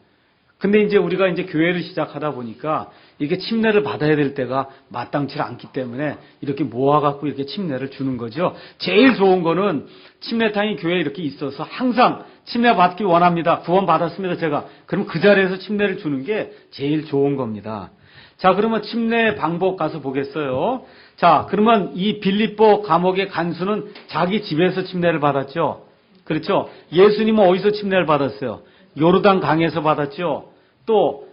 근데 이제 우리가 이제 교회를 시작하다 보니까 이게 침례를 받아야 될 때가 마땅치 않기 때문에 이렇게 모아갖고 이렇게 침례를 주는 거죠. 제일 좋은 거는 침례탕이 교회에 이렇게 있어서 항상 침례 받기 원합니다. 구원 받았습니다, 제가. 그럼 그 자리에서 침례를 주는 게 제일 좋은 겁니다. 자, 그러면 침례 방법 가서 보겠어요. 자, 그러면 이 빌립보 감옥의 간수는 자기 집에서 침례를 받았죠. 그렇죠? 예수님은 어디서 침례를 받았어요? 요르단 강에서 받았죠. 또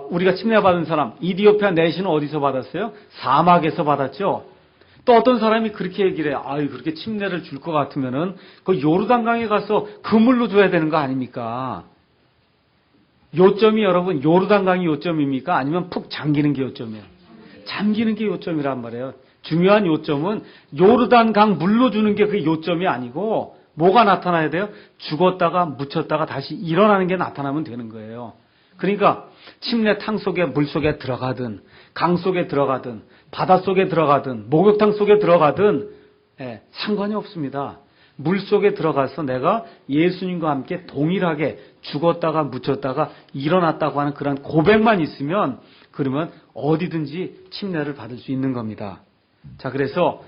우리가 침례 받은 사람 이디오피아 내시는 어디서 받았어요? 사막에서 받았죠. 또 어떤 사람이 그렇게 얘기를 해요. 아유, 그렇게 침례를 줄 것 같으면은 그 요르단 강에 가서 그물로 줘야 되는 거 아닙니까? 요점이 여러분 요르단 강이 요점입니까? 아니면 푹 잠기는 게 요점이에요? 잠기는 게 요점이란 말이에요. 중요한 요점은 요르단 강 물로 주는 게 그 요점이 아니고 뭐가 나타나야 돼요? 죽었다가 묻혔다가 다시 일어나는 게 나타나면 되는 거예요. 그러니까 침례탕 속에 물 속에 들어가든 강 속에 들어가든 바다 속에 들어가든 목욕탕 속에 들어가든 상관이 없습니다. 물 속에 들어가서 내가 예수님과 함께 동일하게 죽었다가 묻혔다가 일어났다고 하는 그런 고백만 있으면 그러면 어디든지 침례를 받을 수 있는 겁니다. 자, 그래서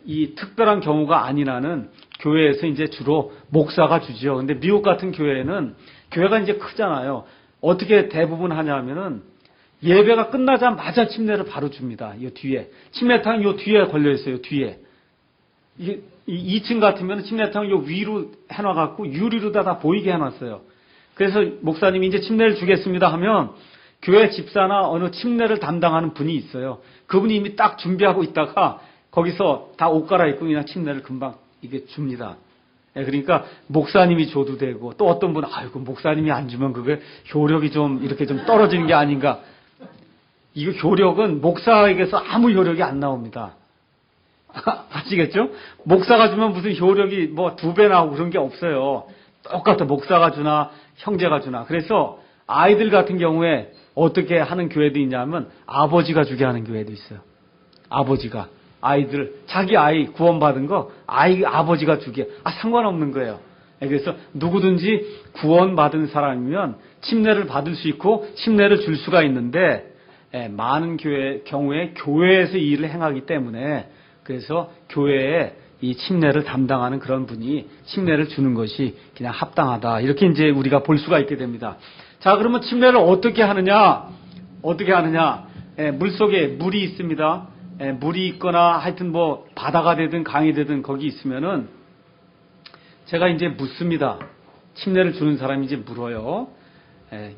이 특별한 경우가 아닌 한은 교회에서 이제 주로 목사가 주지요. 근데 미국 같은 교회는 교회가 이제 크잖아요. 어떻게 대부분 하냐면은 예배가 끝나자마자 침례를 바로 줍니다. 이 뒤에 침례탕이 요 뒤에 걸려 있어요. 뒤에 2층 같으면 침례탕 요 위로 해놔갖고 유리로 다 보이게 해놨어요. 그래서 목사님이 이제 침례를 주겠습니다 하면 교회 집사나 어느 침례를 담당하는 분이 있어요. 그분이 이미 딱 준비하고 있다가 거기서 다 옷 갈아입고 그냥 침례를 금방 이게 줍니다. 그러니까 목사님이 줘도 되고 또 어떤 분은 아이고 목사님이 안 주면 그게 효력이 좀 이렇게 좀 떨어지는 게 아닌가. 이거 효력은 목사에게서 아무 효력이 안 나옵니다. 아시겠죠? 목사가 주면 무슨 효력이 뭐 2배 나오고 그런 게 없어요. 똑같아. 목사가 주나 형제가 주나. 그래서 아이들 같은 경우에 어떻게 하는 교회도 있냐면 아버지가 주게 하는 교회도 있어요. 아버지가 아이들 자기 아이 구원받은 거 아버지가 주게 상관없는 거예요. 그래서 누구든지 구원받은 사람이면 침례를 받을 수 있고 침례를 줄 수가 있는데 많은 경우에 교회에서 이 일을 행하기 때문에 그래서 교회에 이 침례를 담당하는 그런 분이 침례를 주는 것이 그냥 합당하다. 이렇게 이제 우리가 볼 수가 있게 됩니다. 자, 그러면 침례를 어떻게 하느냐? 물 속에 물이 있습니다. 물이 있거나 하여튼 뭐 바다가 되든 강이 되든 거기 있으면은 제가 이제 묻습니다. 침례를 주는 사람이 이제 물어요.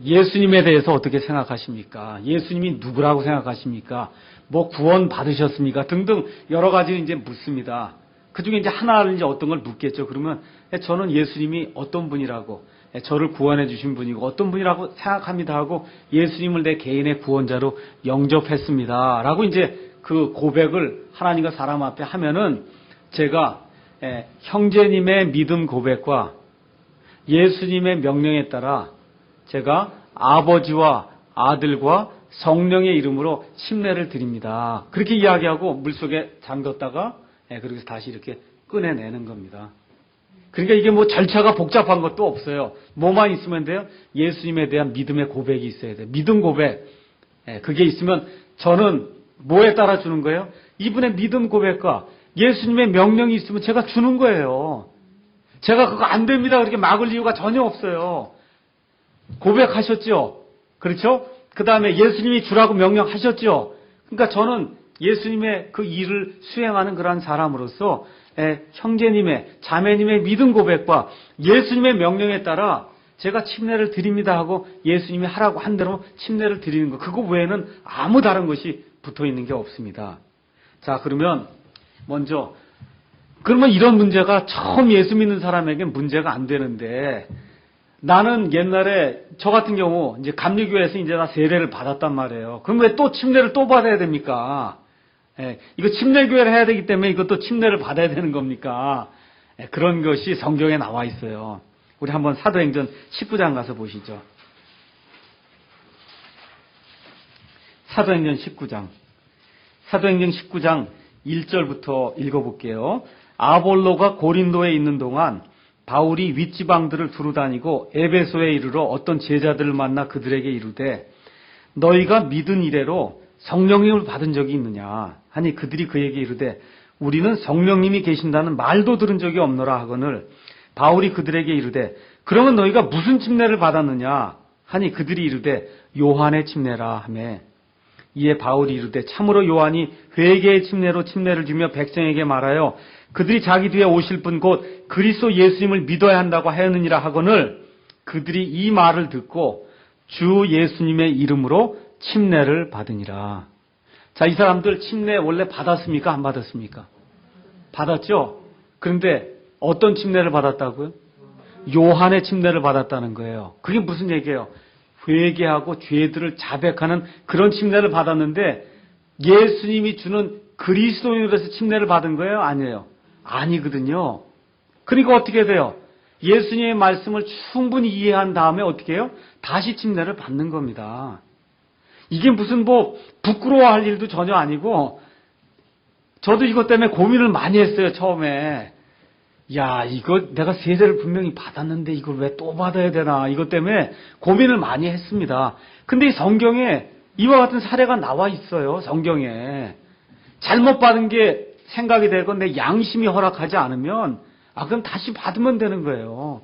예수님에 대해서 어떻게 생각하십니까? 예수님이 누구라고 생각하십니까? 뭐 구원 받으셨습니까? 등등 여러 가지를 이제 묻습니다. 그 중에 이제 하나를 이제 어떤 걸 묻겠죠. 그러면 저는 예수님이 어떤 분이라고, 저를 구원해 주신 분이고 어떤 분이라고 생각합니다 하고 예수님을 내 개인의 구원자로 영접했습니다. 라고 이제 그 고백을 하나님과 사람 앞에 하면은 제가 형제님의 믿음 고백과 예수님의 명령에 따라 제가 아버지와 아들과 성령의 이름으로 침례를 드립니다. 그렇게 이야기하고 물속에 잠겼다가 그렇게 다시 이렇게 꺼내내는 겁니다. 그러니까 이게 뭐 절차가 복잡한 것도 없어요. 뭐만 있으면 돼요? 예수님에 대한 믿음의 고백이 있어야 돼요. 믿음 고백. 그게 있으면 저는 뭐에 따라 주는 거예요? 이분의 믿음 고백과 예수님의 명령이 있으면 제가 주는 거예요. 제가 그거 안 됩니다. 그렇게 막을 이유가 전혀 없어요. 고백하셨죠? 그렇죠? 그 다음에 예수님이 주라고 명령하셨죠? 그러니까 저는 예수님의 그 일을 수행하는 그러한 사람으로서 형제님의, 자매님의 믿음 고백과 예수님의 명령에 따라 제가 침례를 드립니다 하고 예수님이 하라고 한 대로 침례를 드리는 것, 그거 외에는 아무 다른 것이 붙어 있는 게 없습니다. 자, 그러면 먼저 그러면 이런 문제가 처음 예수 믿는 사람에겐 문제가 안 되는데, 나는 옛날에 저 같은 경우 이제 감리교회에서 이제 나 세례를 받았단 말이에요. 그럼 왜 또 침례를 또 받아야 됩니까? 이거 침례교회를 해야 되기 때문에 이것도 침례를 받아야 되는 겁니까? 그런 것이 성경에 나와 있어요. 우리 한번 사도행전 19장 가서 보시죠. 사도행전 19장. 사도행전 19장 1절부터 읽어볼게요. 아볼로가 고린도에 있는 동안 바울이 윗지방들을 두루다니고 에베소에 이르러 어떤 제자들을 만나 그들에게 이르되 너희가 믿은 이래로 성령님을 받은 적이 있느냐 하니 그들이 그에게 이르되 우리는 성령님이 계신다는 말도 들은 적이 없노라 하거늘 바울이 그들에게 이르되 그러면 너희가 무슨 침례를 받았느냐 하니 그들이 이르되 요한의 침례라 하매 이에 바울이 이르되 참으로 요한이 회개의 침례로 침례를 주며 백성에게 말하여 그들이 자기 뒤에 오실 분 곧 그리스도 예수님을 믿어야 한다고 하였느니라 하거늘 그들이 이 말을 듣고 주 예수님의 이름으로 침례를 받으니라. 자, 이 사람들 침례 원래 받았습니까? 안 받았습니까? 받았죠? 그런데 어떤 침례를 받았다고요? 요한의 침례를 받았다는 거예요. 그게 무슨 얘기예요? 회개하고 죄들을 자백하는 그런 침례를 받았는데 예수님이 주는 그리스도인으로서 침례를 받은 거예요? 아니에요. 아니거든요. 그러니까 어떻게 돼요? 예수님의 말씀을 충분히 이해한 다음에 어떻게 해요? 다시 침례를 받는 겁니다. 이게 무슨 뭐 부끄러워할 일도 전혀 아니고 저도 이것 때문에 고민을 많이 했어요. 처음에. 야, 이거 내가 세례를 분명히 받았는데 이걸 왜 또 받아야 되나 이것 때문에 고민을 많이 했습니다. 근데 이 성경에 이와 같은 사례가 나와 있어요. 성경에. 잘못 받은 게 생각이 되고 내 양심이 허락하지 않으면 그럼 다시 받으면 되는 거예요.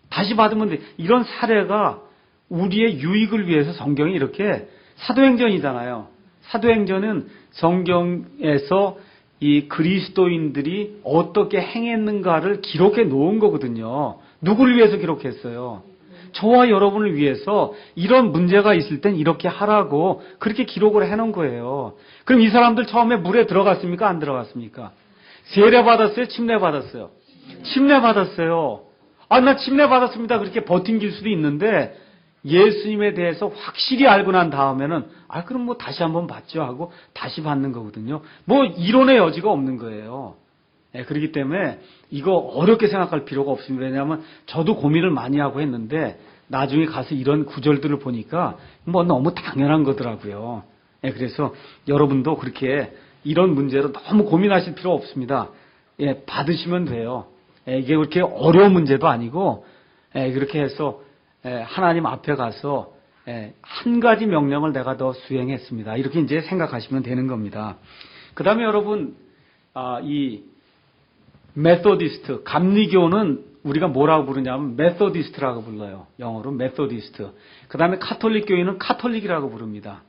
다시 받으면 돼. 이런 사례가 우리의 유익을 위해서 성경이 이렇게 사도행전이잖아요. 사도행전은 성경에서 이 그리스도인들이 어떻게 행했는가를 기록해 놓은 거거든요. 누구를 위해서 기록했어요? 저와 여러분을 위해서 이런 문제가 있을 땐 이렇게 하라고 그렇게 기록을 해놓은 거예요. 그럼 이 사람들 처음에 물에 들어갔습니까? 안 들어갔습니까? 세례 받았어요? 침례 받았어요? 침례 받았어요. 나 침례 받았습니다. 그렇게 버틴길 수도 있는데 예수님에 대해서 확실히 알고 난 다음에는 그럼 뭐 다시 한번 받죠 하고 다시 받는 거거든요. 뭐 이론의 여지가 없는 거예요. 그렇기 때문에 이거 어렵게 생각할 필요가 없습니다. 왜냐하면 저도 고민을 많이 하고 했는데 나중에 가서 이런 구절들을 보니까 뭐 너무 당연한 거더라고요. 그래서 여러분도 그렇게 이런 문제로 너무 고민하실 필요 없습니다. 받으시면 돼요. 이게 그렇게 어려운 문제도 아니고 그렇게 해서 하나님 앞에 가서 한 가지 명령을 내가 더 수행했습니다. 이렇게 이제 생각하시면 되는 겁니다. 그 다음에 여러분 이 메소디스트, 감리교는 우리가 뭐라고 부르냐면 메소디스트라고 불러요. 영어로 메소디스트. 그 다음에 카톨릭 교회는 카톨릭이라고 부릅니다.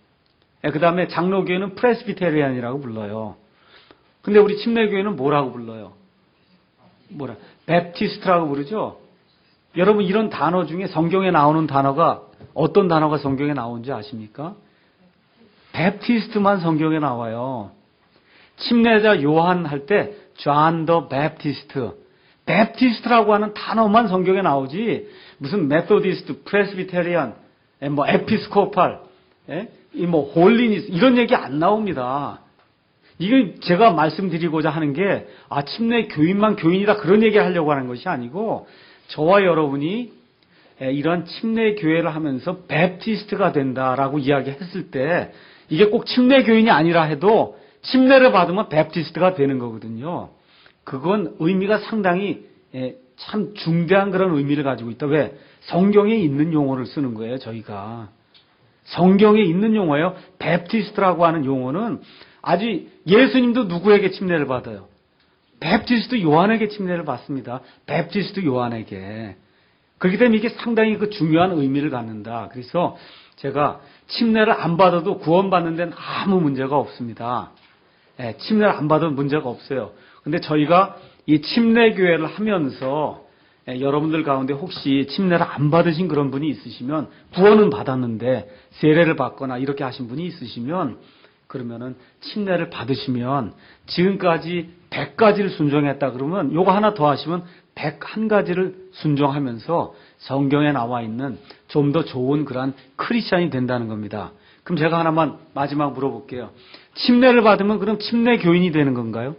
그 다음에 장로교회는 프레스비테리안이라고 불러요. 근데 우리 침례교회는 뭐라고 불러요? 베프티스트라고 부르죠? 여러분 이런 단어 중에 성경에 나오는 단어가 어떤 단어가 성경에 나오는지 아십니까? 베프티스트만 성경에 나와요. 침례자 요한 할 때 John the Baptist, 베프티스트라고 하는 단어만 성경에 나오지 무슨 메소디스트, 프레스비테리안, 뭐 에피스코팔, 뭐 홀리니스 이런 얘기 안 나옵니다. 이게 제가 말씀드리고자 하는 게, 침내 교인만 교인이다 그런 얘기를 하려고 하는 것이 아니고, 저와 여러분이 이런 침례 교회를 하면서 베프티스트가 된다라고 이야기했을 때 이게 꼭 침례 교인이 아니라 해도 침례를 받으면 베프티스트가 되는 거거든요. 그건 의미가 상당히 참 중대한 그런 의미를 가지고 있다. 왜? 성경에 있는 용어를 쓰는 거예요, 저희가. 성경에 있는 용어예요. 베프티스트라고 하는 용어는 아주 예수님도 누구에게 침례를 받아요? 베프티스트 요한에게 침례를 받습니다. 베프티스트 요한에게. 그렇기 때문에 이게 상당히 그 중요한 의미를 갖는다. 그래서 제가 침례를 안 받아도 구원받는 데는 아무 문제가 없습니다. 침례를 안 받아도 문제가 없어요. 근데 저희가 이 침례교회를 하면서 여러분들 가운데 혹시 침례를 안 받으신 그런 분이 있으시면, 구원은 받았는데 세례를 받거나 이렇게 하신 분이 있으시면, 그러면은 침례를 받으시면 지금까지 100가지를 순종했다 그러면 요거 하나 더 하시면 101가지를 순종하면서 성경에 나와 있는 좀 더 좋은 그러한 크리스찬이 된다는 겁니다. 그럼 제가 하나만 마지막 물어볼게요. 침례를 받으면 그럼 침례 교인이 되는 건가요?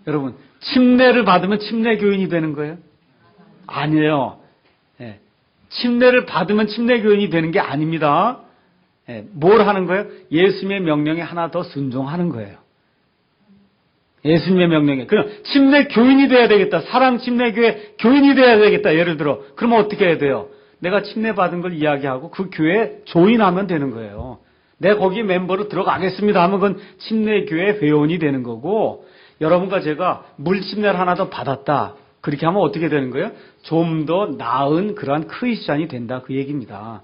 여러분, 침례를 받으면 침례 교인이 되는 거예요? 아니에요. 침례를 받으면 침례 교인이 되는 게 아닙니다. 뭘 하는 거예요? 예수님의 명령에 하나 더 순종하는 거예요. 예수님의 명령에. 그럼 침례 교인이 돼야 되겠다. 사랑 침례교회 교인이 돼야 되겠다. 예를 들어. 그러면 어떻게 해야 돼요? 내가 침례 받은 걸 이야기하고 그 교회에 조인하면 되는 거예요. 내가 거기 멤버로 들어가겠습니다 하면 그건 침례교회 회원이 되는 거고, 여러분과 제가 물 침례를 하나 더 받았다. 그렇게 하면 어떻게 되는 거예요? 좀 더 나은 그러한 크리스찬이 된다. 그 얘기입니다.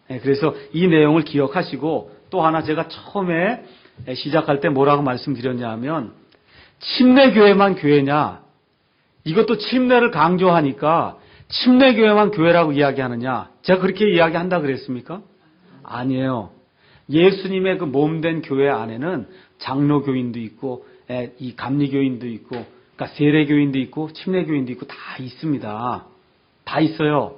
그래서 이 내용을 기억하시고, 또 하나 제가 처음에 시작할 때 뭐라고 말씀드렸냐 하면, 침례교회만 교회냐? 이것도 침례를 강조하니까 침례교회만 교회라고 이야기하느냐? 제가 그렇게 이야기한다 그랬습니까? 아니에요. 예수님의 그 몸된 교회 안에는 장로교인도 있고, 이 감리교인도 있고, 그러니까 세례교인도 있고, 침례교인도 있고 다 있습니다. 다 있어요.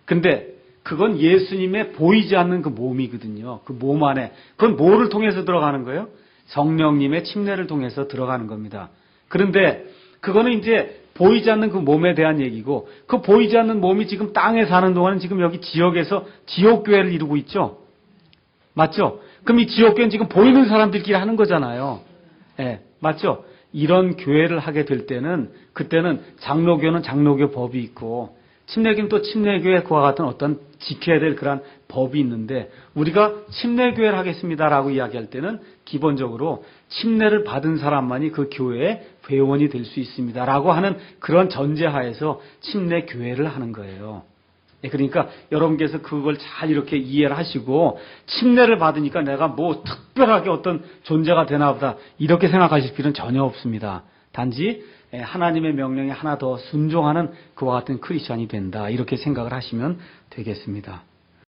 근데 그건 예수님의 보이지 않는 그 몸이거든요. 그 몸 안에. 그건 뭐를 통해서 들어가는 거예요? 성령님의 침례를 통해서 들어가는 겁니다. 그런데 그거는 이제 보이지 않는 그 몸에 대한 얘기고, 그 보이지 않는 몸이 지금 땅에 사는 동안은 지금 여기 지역에서 지옥교회를 이루고 있죠. 맞죠? 그럼 이 지옥교회는 지금 보이는 사람들끼리 하는 거잖아요. 맞죠? 이런 교회를 하게 될 때는, 그때는 장로교는 장로교 법이 있고, 침례교는 또 침례교회 그와 같은 어떤 지켜야 될 그런 법이 있는데, 우리가 침례교회를 하겠습니다라고 이야기할 때는 기본적으로 침례를 받은 사람만이 그 교회의 회원이 될 수 있습니다라고 하는 그런 전제하에서 침례교회를 하는 거예요. 그러니까 여러분께서 그걸 잘 이렇게 이해를 하시고, 침례를 받으니까 내가 뭐 특별하게 어떤 존재가 되나 보다 이렇게 생각하실 필요는 전혀 없습니다. 단지 하나님의 명령에 하나 더 순종하는 그와 같은 크리스찬이 된다, 이렇게 생각을 하시면 되겠습니다.